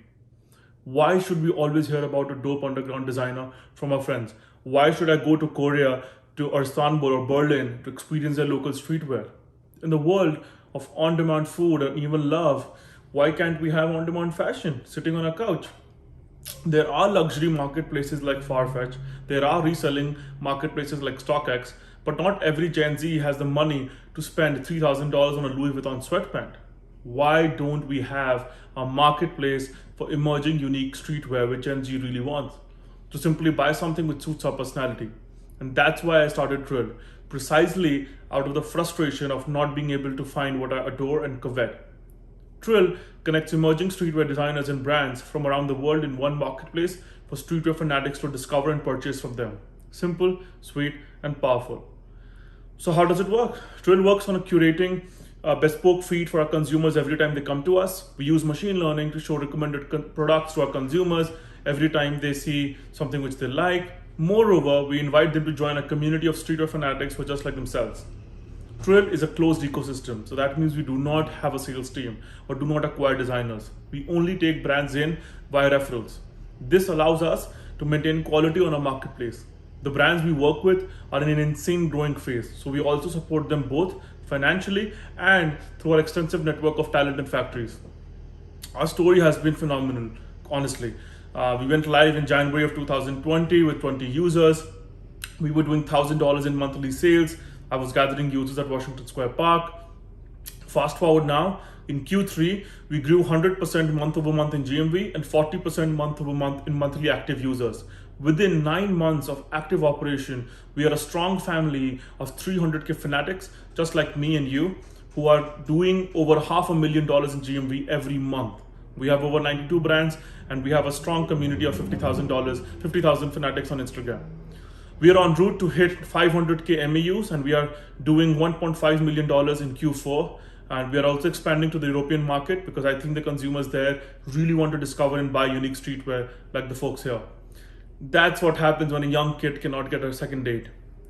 Why should we always hear about a dope underground designer from our friends? Why should I go to Korea, or Istanbul or Berlin to experience their local streetwear? In the world of on-demand food and even love, why can't we have on-demand fashion sitting on a couch? There are luxury marketplaces like Farfetch, there are reselling marketplaces like StockX, but not every Gen Z has the money to spend $3,000 on a Louis Vuitton sweatpant. Why don't we have a marketplace for emerging unique streetwear which Gen Z really wants? To simply buy something which suits our personality. And that's why I started TRILL, precisely out of the frustration of not being able to find what I adore and covet. TRILL connects emerging streetwear designers and brands from around the world in one marketplace for streetwear fanatics to discover and purchase from them. Simple, sweet, and powerful. So how does it work? TRILL works on curating a bespoke feed for our consumers every time they come to us. We use machine learning to show recommended products to our consumers every time they see something which they like. Moreover, we invite them to join a community of streetwear fanatics who are just like themselves. TRILL is a closed ecosystem, so that means we do not have a sales team or do not acquire designers. We only take brands in via referrals. This allows us to maintain quality on our marketplace. The brands we work with are in an insane growing phase, so we also support them both financially and through our extensive network of talent and factories. Our story has been phenomenal, honestly. We went live in January of 2020 with 20 users. We were doing $1,000 in monthly sales. I was gathering users at Washington Square Park. Fast forward now, in Q3, we grew 100% month over month in GMV and 40% month over month in monthly active users. Within 9 months of active operation, we are a strong family of 300K fanatics, just like me and you, who are doing over $500,000 in GMV every month. We have over 92 brands, and we have a strong community of 50,000 fanatics on Instagram. We are en route to hit 500K MAUs, and we are doing $1.5 million in Q4. And we are also expanding to the European market because I think the consumers there really want to discover and buy unique streetwear like the folks here. That's what happens when a young kid cannot get a second date.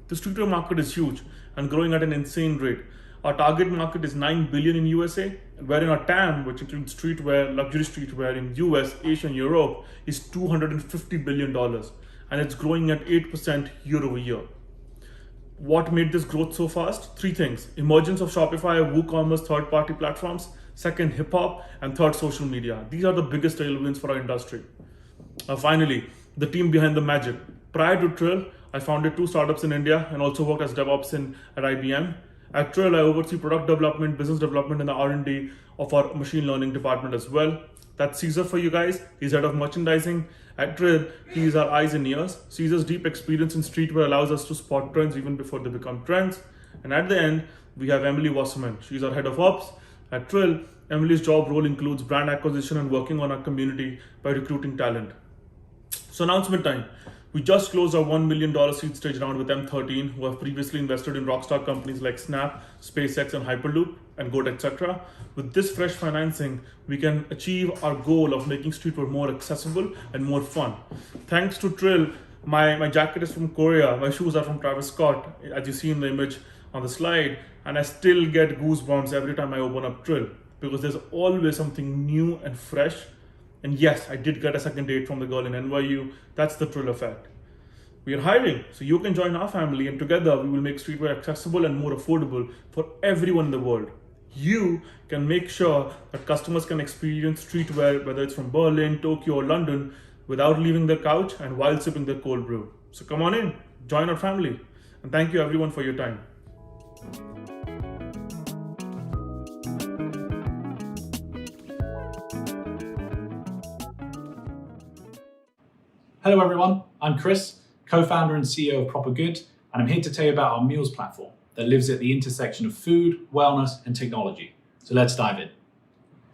The streetwear market is huge and growing at an insane rate. Our target market is $9 billion in USA, wherein our TAM, which includes streetwear, luxury streetwear in US, Asia, and Europe, is $250 billion. And it's growing at 8% year over year. What made this growth so fast? 3 things. Emergence of Shopify, WooCommerce, third-party platforms. Second, hip-hop. And third, social media. These are the biggest tailwinds for our industry. Finally, the team behind the magic. Prior to TRILL, I founded 2 startups in India and also worked as DevOps at IBM. At TRILL, I oversee product development, business development, and the R&D of our machine learning department as well. That's Caesar for you guys. He's head of merchandising. At TRILL, he is our eyes and ears. Caesar's deep experience in streetwear allows us to spot trends even before they become trends. And at the end, we have Emily Wasserman. She's our head of ops. At TRILL, Emily's job role includes brand acquisition and working on our community by recruiting talent. So announcement time. We just closed our $1 million seed stage round with M13, who have previously invested in rockstar companies like Snap, SpaceX, and Hyperloop, and Goat, etc. With this fresh financing, we can achieve our goal of making streetwear more accessible and more fun. Thanks to TRILL, my jacket is from Korea, my shoes are from Travis Scott, as you see in the image on the slide, and I still get goosebumps every time I open up TRILL, because there's always something new and fresh. And yes, I did get a second date from the girl in NYU. That's the TRILL effect. We are hiring, so you can join our family, and together we will make streetwear accessible and more affordable for everyone in the world. You can make sure that customers can experience streetwear, whether it's from Berlin, Tokyo, or London, without leaving their couch and while sipping their cold brew. So come on in, join our family. And thank you everyone for your time. Hello everyone, I'm Chris, co-founder and CEO of Proper Good, and I'm here to tell you about our meals platform that lives at the intersection of food, wellness, and technology. So let's dive in.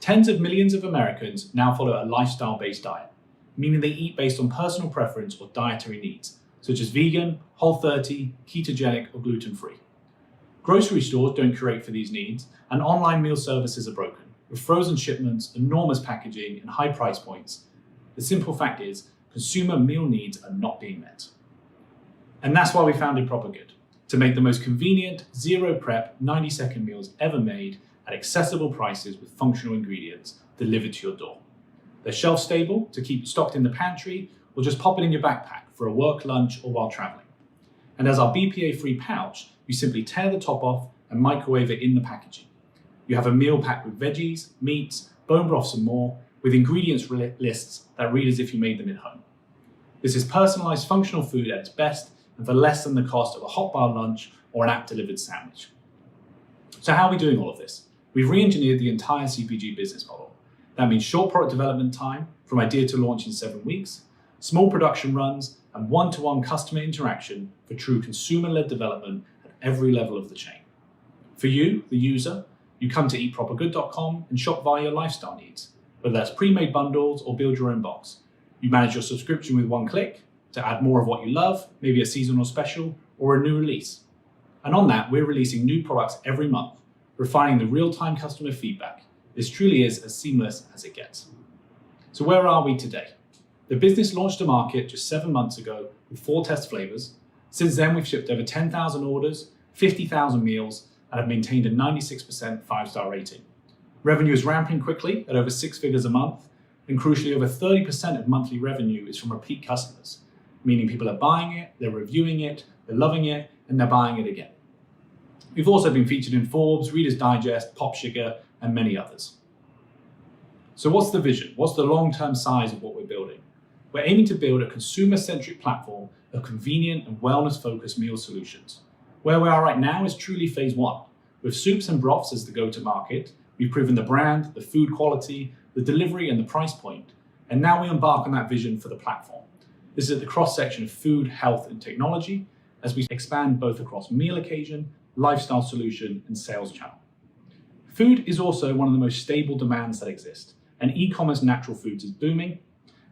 Tens of millions of Americans now follow a lifestyle-based diet, meaning they eat based on personal preference or dietary needs, such as vegan, Whole30, ketogenic, or gluten-free. Grocery stores don't curate for these needs, and online meal services are broken, with frozen shipments, enormous packaging, and high price points. The simple fact is, consumer meal needs are not being met. And that's why we founded Proper Good, to make the most convenient, zero prep, 90-second meals ever made at accessible prices with functional ingredients delivered to your door. They're shelf stable to keep stocked in the pantry or just pop it in your backpack for a work lunch or while traveling. And as our BPA-free pouch, you simply tear the top off and microwave it in the packaging. You have a meal packed with veggies, meats, bone broths and more, with ingredients lists that read as if you made them at home. This is personalized functional food at its best and for less than the cost of a hot bar lunch or an app-delivered sandwich. So how are we doing all of this? We've re-engineered the entire CPG business model. That means short product development time from idea to launch in 7 weeks, small production runs, and one-to-one customer interaction for true consumer-led development at every level of the chain. For you, the user, you come to eatpropergood.com and shop via your lifestyle needs, whether that's pre-made bundles or build your own box. You manage your subscription with one click to add more of what you love, maybe a seasonal special or a new release. And on that, we're releasing new products every month, refining the real-time customer feedback. This truly is as seamless as it gets. So where are we today? The business launched to market just 7 months ago with 4 test flavors. Since then, we've shipped over 10,000 orders, 50,000 meals, and have maintained a 96% 5-star rating. Revenue is ramping quickly at over 6 figures a month, and crucially, over 30% of monthly revenue is from repeat customers, meaning people are buying it, they're reviewing it, they're loving it, and they're buying it again. We've also been featured in Forbes, Reader's Digest, Pop Sugar, and many others. So what's the vision? What's the long-term size of what we're building? We're aiming to build a consumer-centric platform of convenient and wellness-focused meal solutions. Where we are right now is truly phase 1. With soups and broths as the go-to-market, we've proven the brand, the food quality, the delivery, and the price point. And now we embark on that vision for the platform. This is at the cross-section of food, health, and technology as we expand both across meal occasion, lifestyle solution, and sales channel. Food is also one of the most stable demands that exist, and e-commerce natural foods is booming,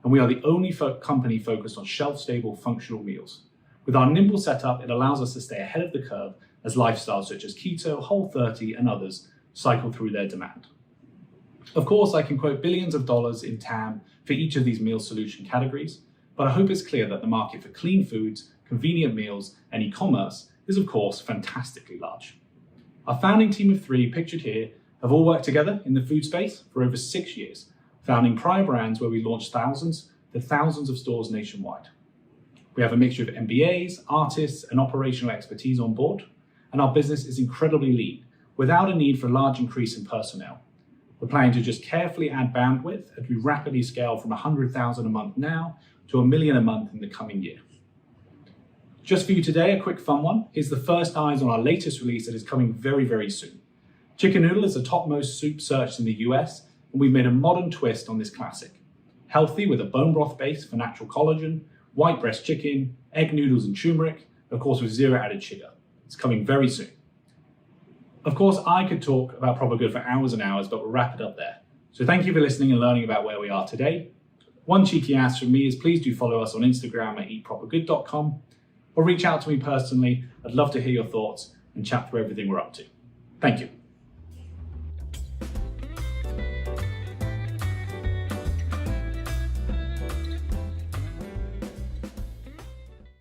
and we are the only company focused on shelf-stable functional meals. With our nimble setup, it allows us to stay ahead of the curve as lifestyles such as keto, Whole30, and others cycle through their demand. Of course, I can quote billions of dollars in TAM for each of these meal solution categories, but I hope it's clear that the market for clean foods, convenient meals, and e-commerce is, of course, fantastically large. Our founding team of 3, pictured here, have all worked together in the food space for over 6 years, founding prior brands where we launched thousands to thousands of stores nationwide. We have a mixture of MBAs, artists, and operational expertise on board, and our business is incredibly lean, without a need for a large increase in personnel. We're planning to just carefully add bandwidth as we rapidly scale from 100,000 a month now to 1 million a month in the coming year. Just for you today, a quick fun one. Here's the first eyes on our latest release that is coming very, very soon. Chicken noodle is the topmost soup searched in the US, and we've made a modern twist on this classic. Healthy with a bone broth base for natural collagen, white breast chicken, egg noodles and turmeric, of course with 0 added sugar. It's coming very soon. Of course, I could talk about Proper Good for hours and hours, but we'll wrap it up there. So thank you for listening and learning about where we are today. One cheeky ask from me is please do follow us on Instagram at eatpropergood.com or reach out to me personally. I'd love to hear your thoughts and chat through everything we're up to. Thank you.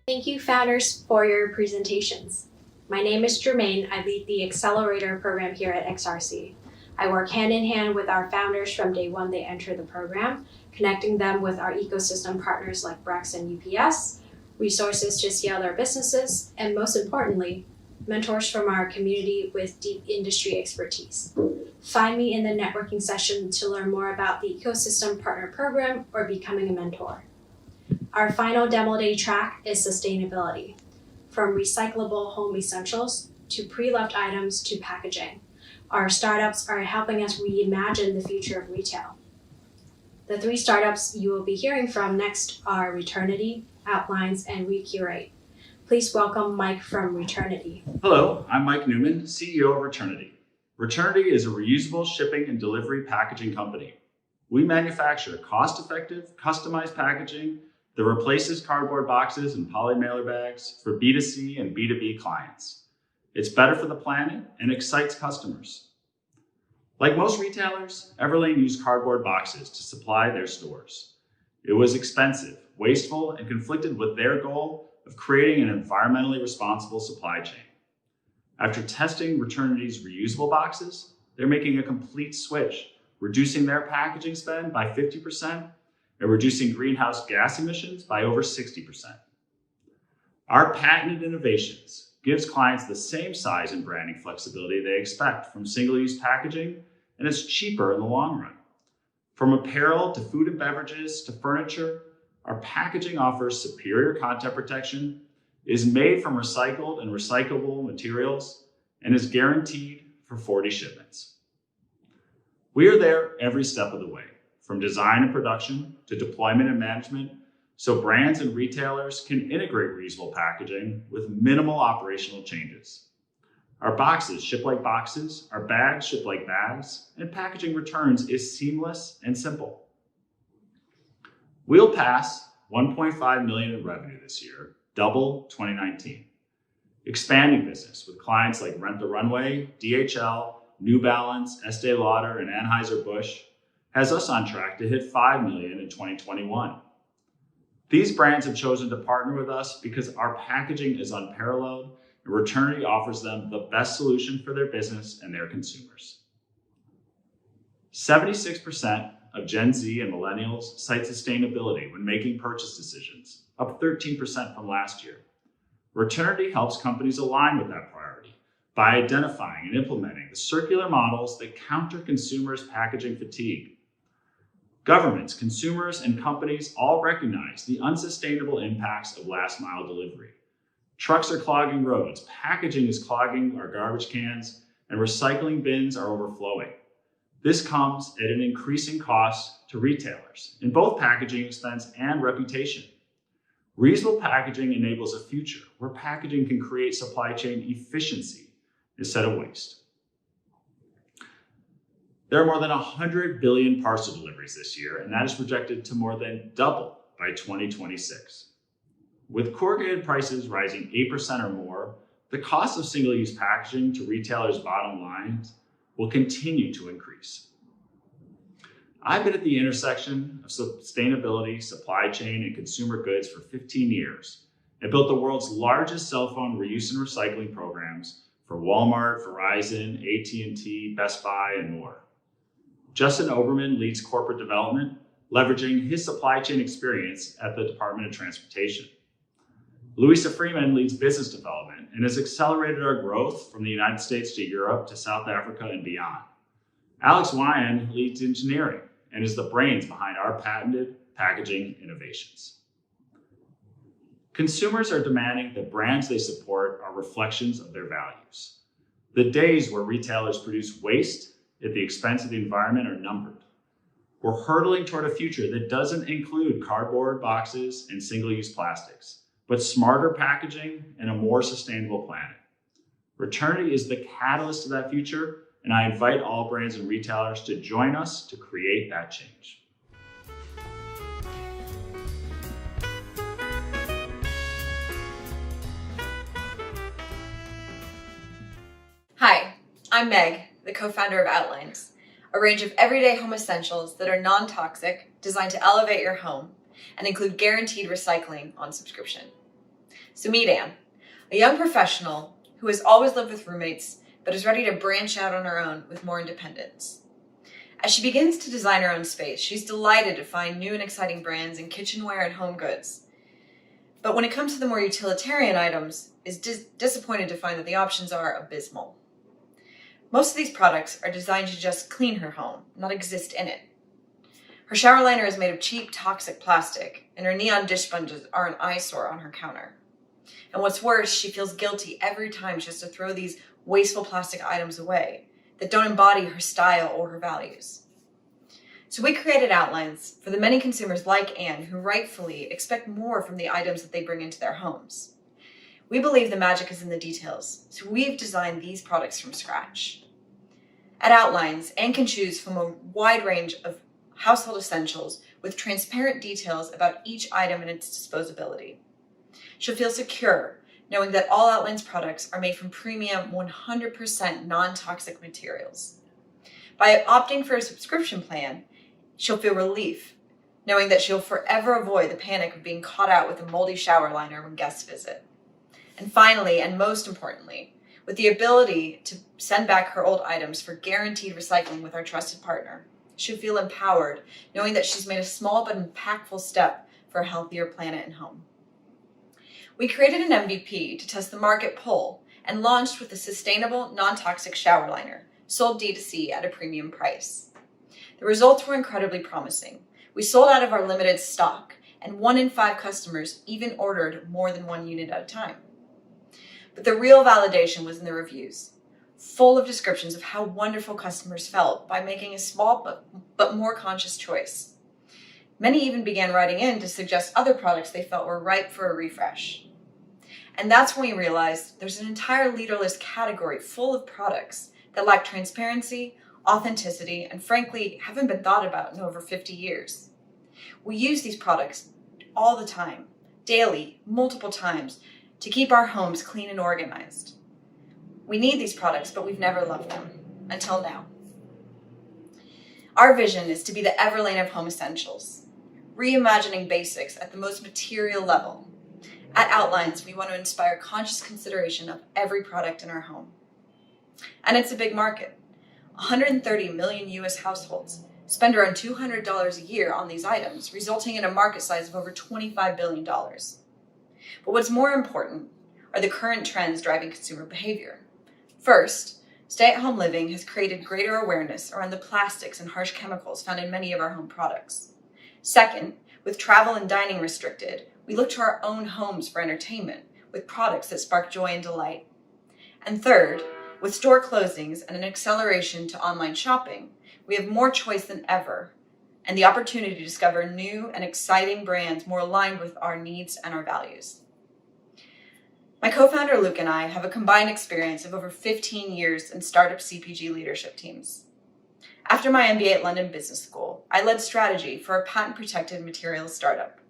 Thank you, founders, for your presentations. My name is Jermaine. I lead the Accelerator program here at XRC. I work hand in hand with our founders from day one they enter the program, connecting them with our ecosystem partners like Brex and UPS, resources to scale their businesses, and most importantly, mentors from our community with deep industry expertise. Find me in the networking session to learn more about the Ecosystem Partner Program or becoming a mentor. Our final demo day track is sustainability, from recyclable home essentials to pre-loved items to packaging. Our startups are helping us reimagine the future of retail. The 3 startups you will be hearing from next are Returnity, Outlines, and Recurate. Please welcome Mike from Returnity. Hello, I'm Mike Newman, CEO of Returnity. Returnity is a reusable shipping and delivery packaging company. We manufacture cost-effective, customized packaging that replaces cardboard boxes and poly mailer bags for B2C and B2B clients. It's better for the planet and excites customers. Like most retailers, Everlane used cardboard boxes to supply their stores. It was expensive, wasteful, and conflicted with their goal of creating an environmentally responsible supply chain. After testing Returnity's reusable boxes, they're making a complete switch, reducing their packaging spend by 50% and reducing greenhouse gas emissions by over 60%. Our patented innovations gives clients the same size and branding flexibility they expect from single-use packaging, and it's cheaper in the long run. From apparel to food and beverages to furniture, our packaging offers superior content protection, is made from recycled and recyclable materials, and is guaranteed for 40 shipments. We are there every step of the way, from design and production to deployment and management, so brands and retailers can integrate reusable packaging with minimal operational changes. Our boxes ship like boxes, our bags ship like bags, and packaging returns is seamless and simple. We'll pass 1.5 million in revenue this year, double 2019. Expanding business with clients like Rent the Runway, DHL, New Balance, Estee Lauder, and Anheuser-Busch has us on track to hit 5 million in 2021. These brands have chosen to partner with us because our packaging is unparalleled and Returnity offers them the best solution for their business and their consumers. 76% of Gen Z and millennials cite sustainability when making purchase decisions, up 13% from last year. Returnity helps companies align with that priority by identifying and implementing the circular models that counter consumers' packaging fatigue. Governments, consumers, and companies all recognize the unsustainable impacts of last-mile delivery. Trucks are clogging roads, packaging is clogging our garbage cans, and recycling bins are overflowing. This comes at an increasing cost to retailers in both packaging expense and reputation. Reusable packaging enables a future where packaging can create supply chain efficiency instead of waste. There are more than 100 billion parcel deliveries this year, and that is projected to more than double by 2026. With corrugated prices rising 8% or more, the cost of single-use packaging to retailers' bottom lines will continue to increase. I've been at the intersection of sustainability, supply chain, and consumer goods for 15 years and built the world's largest cell phone reuse and recycling programs for Walmart, Verizon, AT&T, Best Buy, and more. Justin Oberman leads corporate development, leveraging his supply chain experience at the Department of Transportation. Louisa Freeman leads business development and has accelerated our growth from the United States to Europe to South Africa and beyond. Alex Wyan leads engineering and is the brains behind our patented packaging innovations. Consumers are demanding that brands they support are reflections of their values. The days where retailers produce waste at the expense of the environment are numbered. We're hurtling toward a future that doesn't include cardboard boxes and single-use plastics, but smarter packaging and a more sustainable planet. Returnity is the catalyst to that future, and I invite all brands and retailers to join us to create that change. Hi, I'm Meg, the co-founder of Outlines, a range of everyday home essentials that are non-toxic, designed to elevate your home, and include guaranteed recycling on subscription. So meet Anne, a young professional who has always lived with roommates, but is ready to branch out on her own with more independence. As she begins to design her own space, she's delighted to find new and exciting brands in kitchenware and home goods. But when it comes to the more utilitarian items, is disappointed to find that the options are abysmal. Most of these products are designed to just clean her home, not exist in it. Her shower liner is made of cheap, toxic plastic, and her neon dish sponges are an eyesore on her counter. And what's worse, she feels guilty every time she has to throw these wasteful plastic items away that don't embody her style or her values. So we created Outlines for the many consumers like Anne who rightfully expect more from the items that they bring into their homes. We believe the magic is in the details, so we've designed these products from scratch. At Outlines, Anne can choose from a wide range of household essentials with transparent details about each item and its disposability. She'll feel secure, knowing that all Outlines products are made from premium 100% non-toxic materials. By opting for a subscription plan, she'll feel relief, knowing that she'll forever avoid the panic of being caught out with a moldy shower liner when guests visit. And finally, and most importantly, with the ability to send back her old items for guaranteed recycling with our trusted partner, she'll feel empowered, knowing that she's made a small but impactful step for a healthier planet and home. We created an MVP to test the market pull and launched with a sustainable, non-toxic shower liner, sold D2C at a premium price. The results were incredibly promising. We sold out of our limited stock, and 1 in 5 customers even ordered more than 1 unit at a time. But the real validation was in the reviews, full of descriptions of how wonderful customers felt by making a small but more conscious choice. Many even began writing in to suggest other products they felt were ripe for a refresh. And that's when we realized there's an entire leaderless category full of products that lack transparency, authenticity, and frankly, haven't been thought about in over 50 years. We use these products all the time, daily, multiple times, to keep our homes clean and organized. We need these products, but we've never loved them, until now. Our vision is to be the Everlane of home essentials, reimagining basics at the most material level. At Outlines, we want to inspire conscious consideration of every product in our home. And it's a big market. 130 million US households spend around $200 a year on these items, resulting in a market size of over $25 billion. But what's more important are the current trends driving consumer behavior. First, stay-at-home living has created greater awareness around the plastics and harsh chemicals found in many of our home products. Second, with travel and dining restricted, we look to our own homes for entertainment with products that spark joy and delight. And third, with store closings and an acceleration to online shopping, we have more choice than ever and the opportunity to discover new and exciting brands more aligned with our needs and our values. My co-founder Luke and I have a combined experience of over 15 years in startup CPG leadership teams. After my MBA at London Business School, I led strategy for a patent-protected materials startup,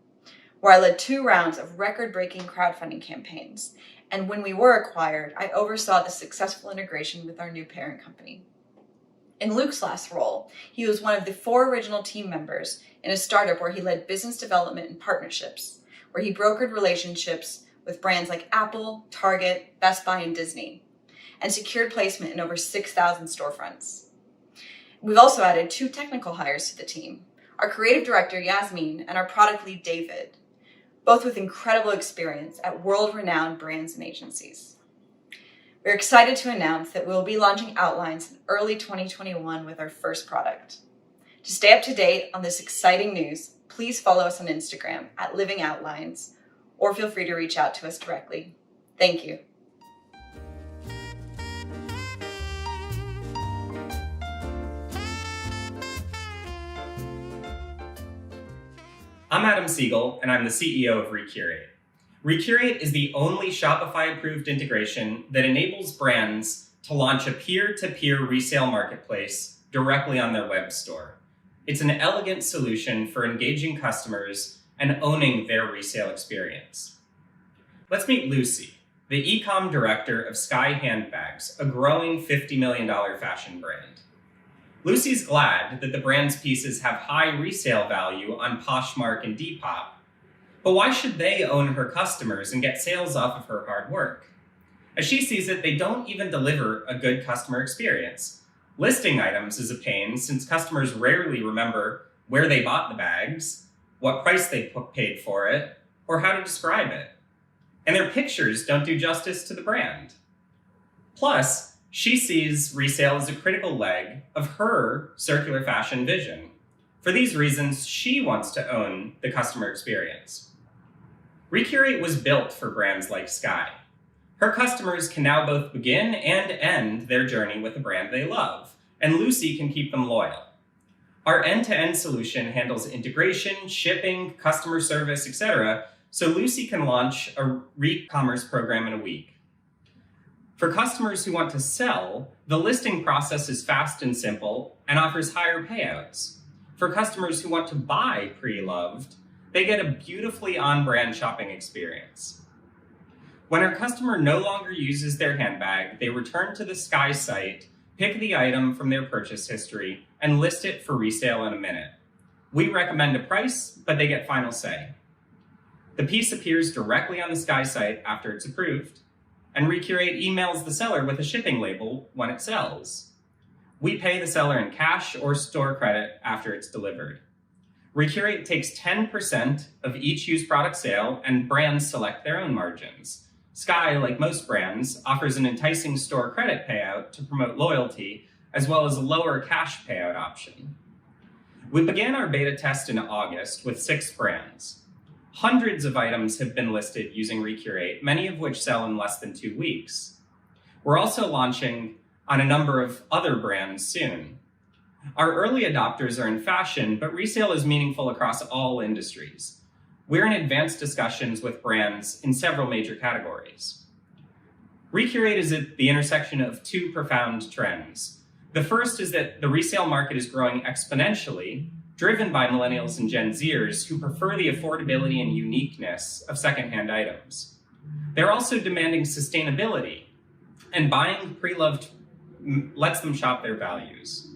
where I led 2 rounds of record-breaking crowdfunding campaigns. And when we were acquired, I oversaw the successful integration with our new parent company. In Luke's last role, he was one of the 4 original team members in a startup where he led business development and partnerships, where he brokered relationships with brands like Apple, Target, Best Buy, and Disney, and secured placement in over 6,000 storefronts. We've also added 2 technical hires to the team, our creative director Yasmin and our product lead David, both with incredible experience at world-renowned brands and agencies. We're excited to announce that we'll be launching Outlines in early 2021 with our first product. To stay up to date on this exciting news, please follow us on Instagram at Living Outlines, or feel free to reach out to us directly. Thank you. I'm Adam Siegel, and I'm the CEO of Recurate. Recurate is the only Shopify-approved integration that enables brands to launch a peer-to-peer resale marketplace directly on their web store. It's an elegant solution for engaging customers and owning their resale experience. Let's meet Lucy, the e-com director of Sky Handbags, a growing $50 million fashion brand. Lucy's glad that the brand's pieces have high resale value on Poshmark and Depop, but why should they own her customers and get sales off of her hard work? As she sees it, they don't even deliver a good customer experience. Listing items is a pain since customers rarely remember where they bought the bags, what price they paid for it, or how to describe it. And their pictures don't do justice to the brand. Plus, she sees resale as a critical leg of her circular fashion vision. For these reasons, she wants to own the customer experience. Recurate was built for brands like Sky. Her customers can now both begin and end their journey with a brand they love, and Lucy can keep them loyal. Our end-to-end solution handles integration, shipping, customer service, etc., so Lucy can launch a re-commerce program in a week. For customers who want to sell, the listing process is fast and simple and offers higher payouts. For customers who want to buy pre-loved, they get a beautifully on-brand shopping experience. When our customer no longer uses their handbag, they return to the Sky site, pick the item from their purchase history, and list it for resale in a minute. We recommend a price, but they get final say. The piece appears directly on the Sky site after it's approved, and Recurate emails the seller with a shipping label when it sells. We pay the seller in cash or store credit after it's delivered. Recurate takes 10% of each used product sale, and brands select their own margins. Sky, like most brands, offers an enticing store credit payout to promote loyalty, as well as a lower cash payout option. We began our beta test in August with 6 brands. Hundreds of items have been listed using Recurate, many of which sell in less than 2 weeks. We're also launching on a number of other brands soon. Our early adopters are in fashion, but resale is meaningful across all industries. We're in advanced discussions with brands in several major categories. Recurate is at the intersection of 2 profound trends. The first is that the resale market is growing exponentially, driven by millennials and Gen Zers who prefer the affordability and uniqueness of secondhand items. They're also demanding sustainability, and buying pre-loved lets them shop their values.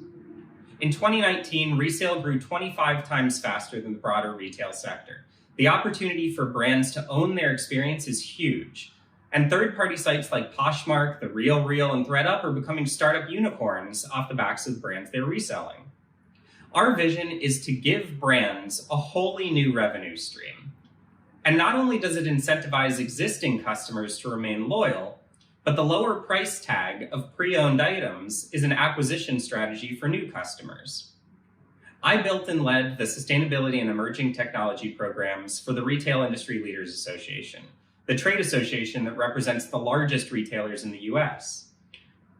In 2019, resale grew 25 times faster than the broader retail sector. The opportunity for brands to own their experience is huge, and third-party sites like Poshmark, The RealReal, and ThredUp are becoming startup unicorns off the backs of the brands they're reselling. Our vision is to give brands a wholly new revenue stream. And not only does it incentivize existing customers to remain loyal, but the lower price tag of pre-owned items is an acquisition strategy for new customers. I built and led the Sustainability and Emerging Technology programs for the Retail Industry Leaders Association, the trade association that represents the largest retailers in the US.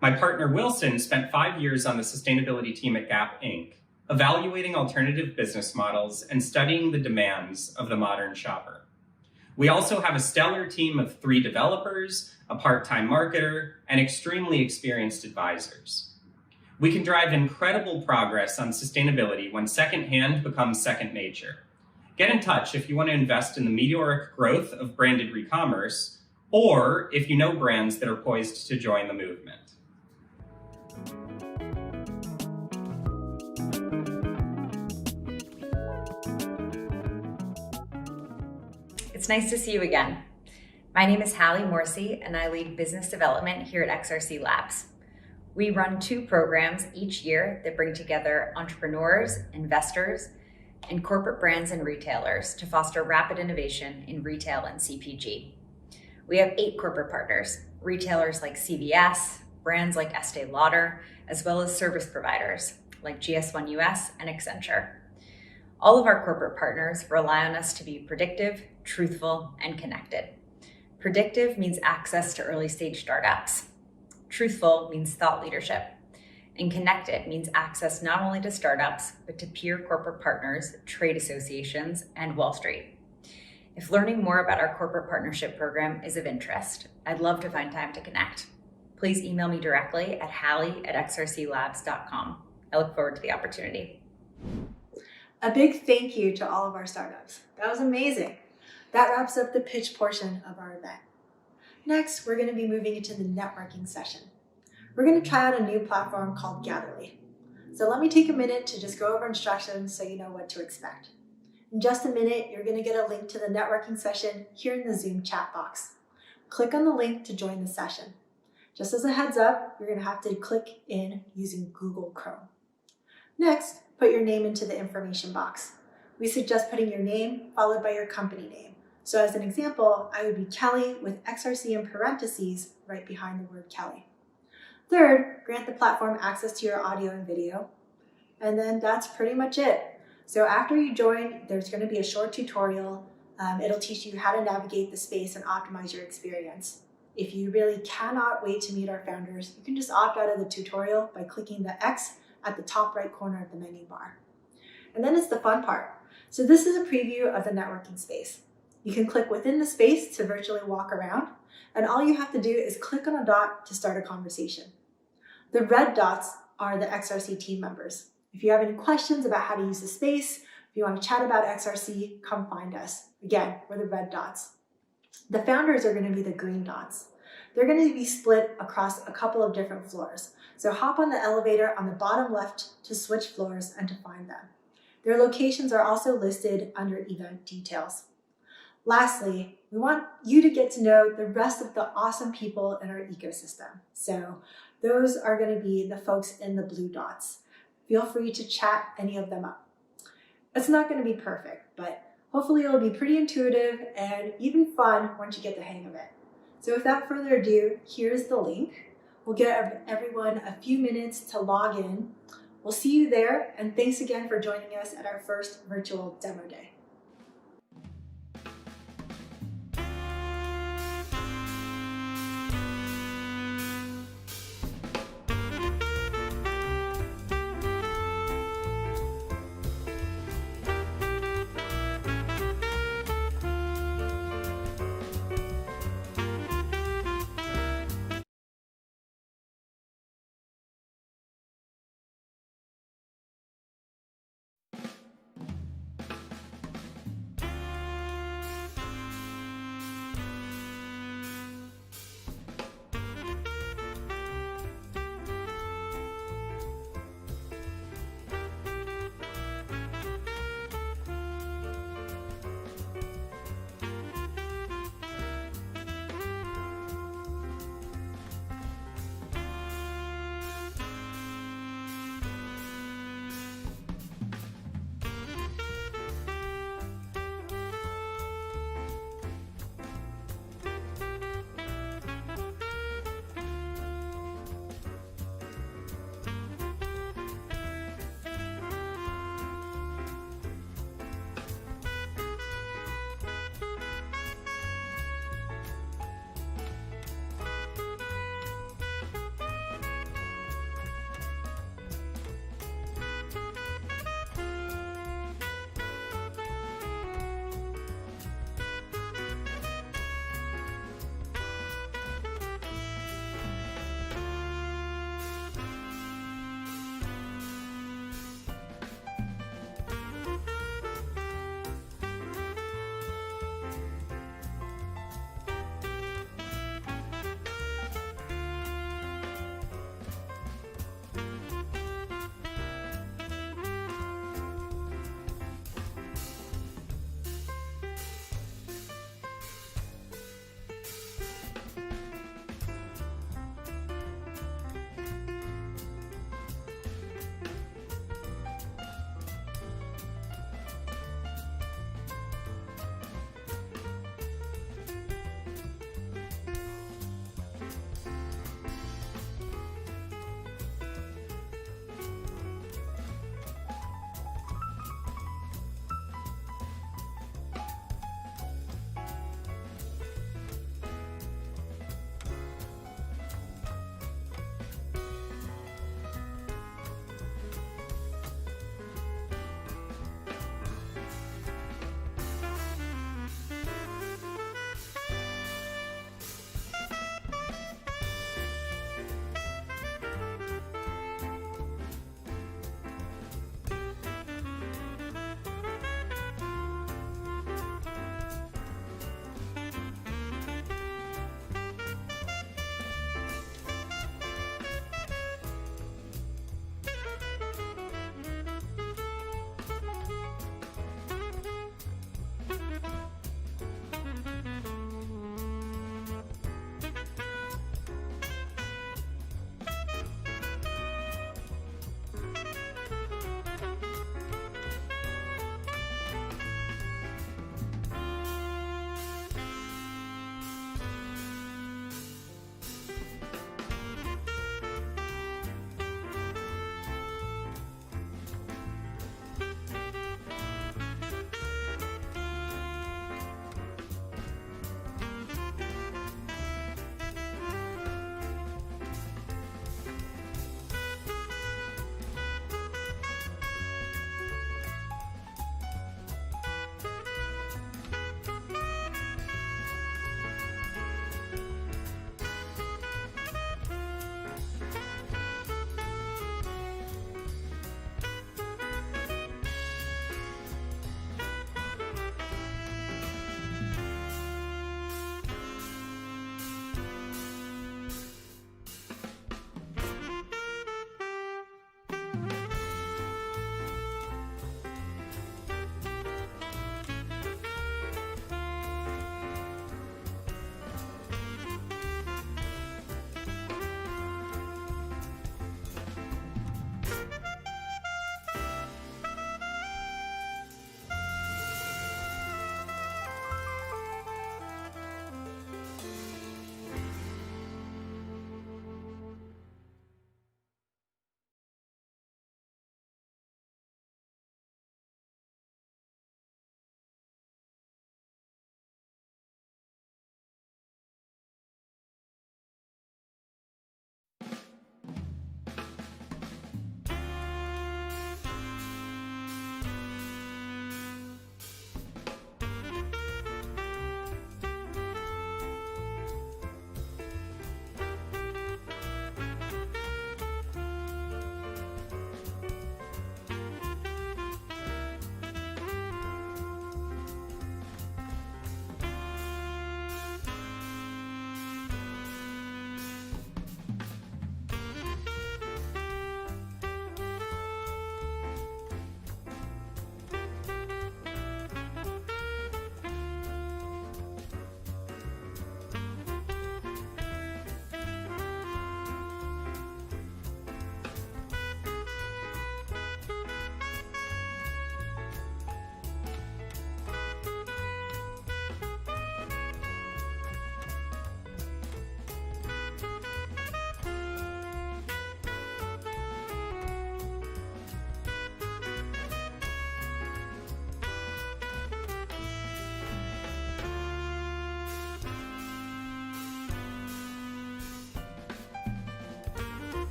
My partner Wilson spent 5 years on the sustainability team at Gap Inc., evaluating alternative business models and studying the demands of the modern shopper. We also have a stellar team of 3 developers, a part-time marketer, and extremely experienced advisors. We can drive incredible progress on sustainability when secondhand becomes second nature. Get in touch if you want to invest in the meteoric growth of branded re-commerce, or if you know brands that are poised to join the movement. It's nice to see you again. My name is Hallie Morsey, and I lead business development here at XRC Labs. We run 2 programs each year that bring together entrepreneurs, investors, and corporate brands and retailers to foster rapid innovation in retail and CPG. We have 8 corporate partners, retailers like CVS, brands like Estee Lauder, as well as service providers like GS1 US and Accenture. All of our corporate partners rely on us to be predictive, truthful, and connected. Predictive means access to early stage startups. Truthful means thought leadership. And connected means access not only to startups, but to peer corporate partners, trade associations, and Wall Street. If learning more about our corporate partnership program is of interest, I'd love to find time to connect. Please email me directly at hallie@xrclabs.com. I look forward to the opportunity. A big thank you to all of our startups. That was amazing. That wraps up the pitch portion of our event. Next, we're going to be moving into the networking session. We're going to try out a new platform called Gatherly. So let me take a minute to just go over instructions so you know what to expect. In just a minute, you're going to get a link to the networking session here in the Zoom chat box. Click on the link to join the session. Just as a heads up, you're going to have to click in using Google Chrome. Next, put your name into the information box. We suggest putting your name followed by your company name. So as an example, I would be Kelly with XRC in parentheses right behind the word Kelly. Third, grant the platform access to your audio and video. And then that's pretty much it. So after you join, there's going to be a short tutorial. It'll teach you how to navigate the space and optimize your experience. If you really cannot wait to meet our founders, you can just opt out of the tutorial by clicking the X at the top right corner of the menu bar. And then it's the fun part. So this is a preview of the networking space. You can click within the space to virtually walk around, and all you have to do is click on a dot to start a conversation. The red dots are the XRC team members. If you have any questions about how to use the space, if you want to chat about XRC, come find us. Again, we're the red dots. The founders are going to be the green dots. They're going to be split across a couple of different floors. So hop on the elevator on the bottom left to switch floors and to find them. Their locations are also listed under event details. Lastly, we want you to get to know the rest of the awesome people in our ecosystem. So those are going to be the folks in the blue dots. Feel free to chat any of them up. It's not going to be perfect, but hopefully it'll be pretty intuitive and even fun once you get the hang of it. So without further ado, here's the link. We'll give everyone a few minutes to log in. We'll see you there, and thanks again for joining us at our first virtual demo day.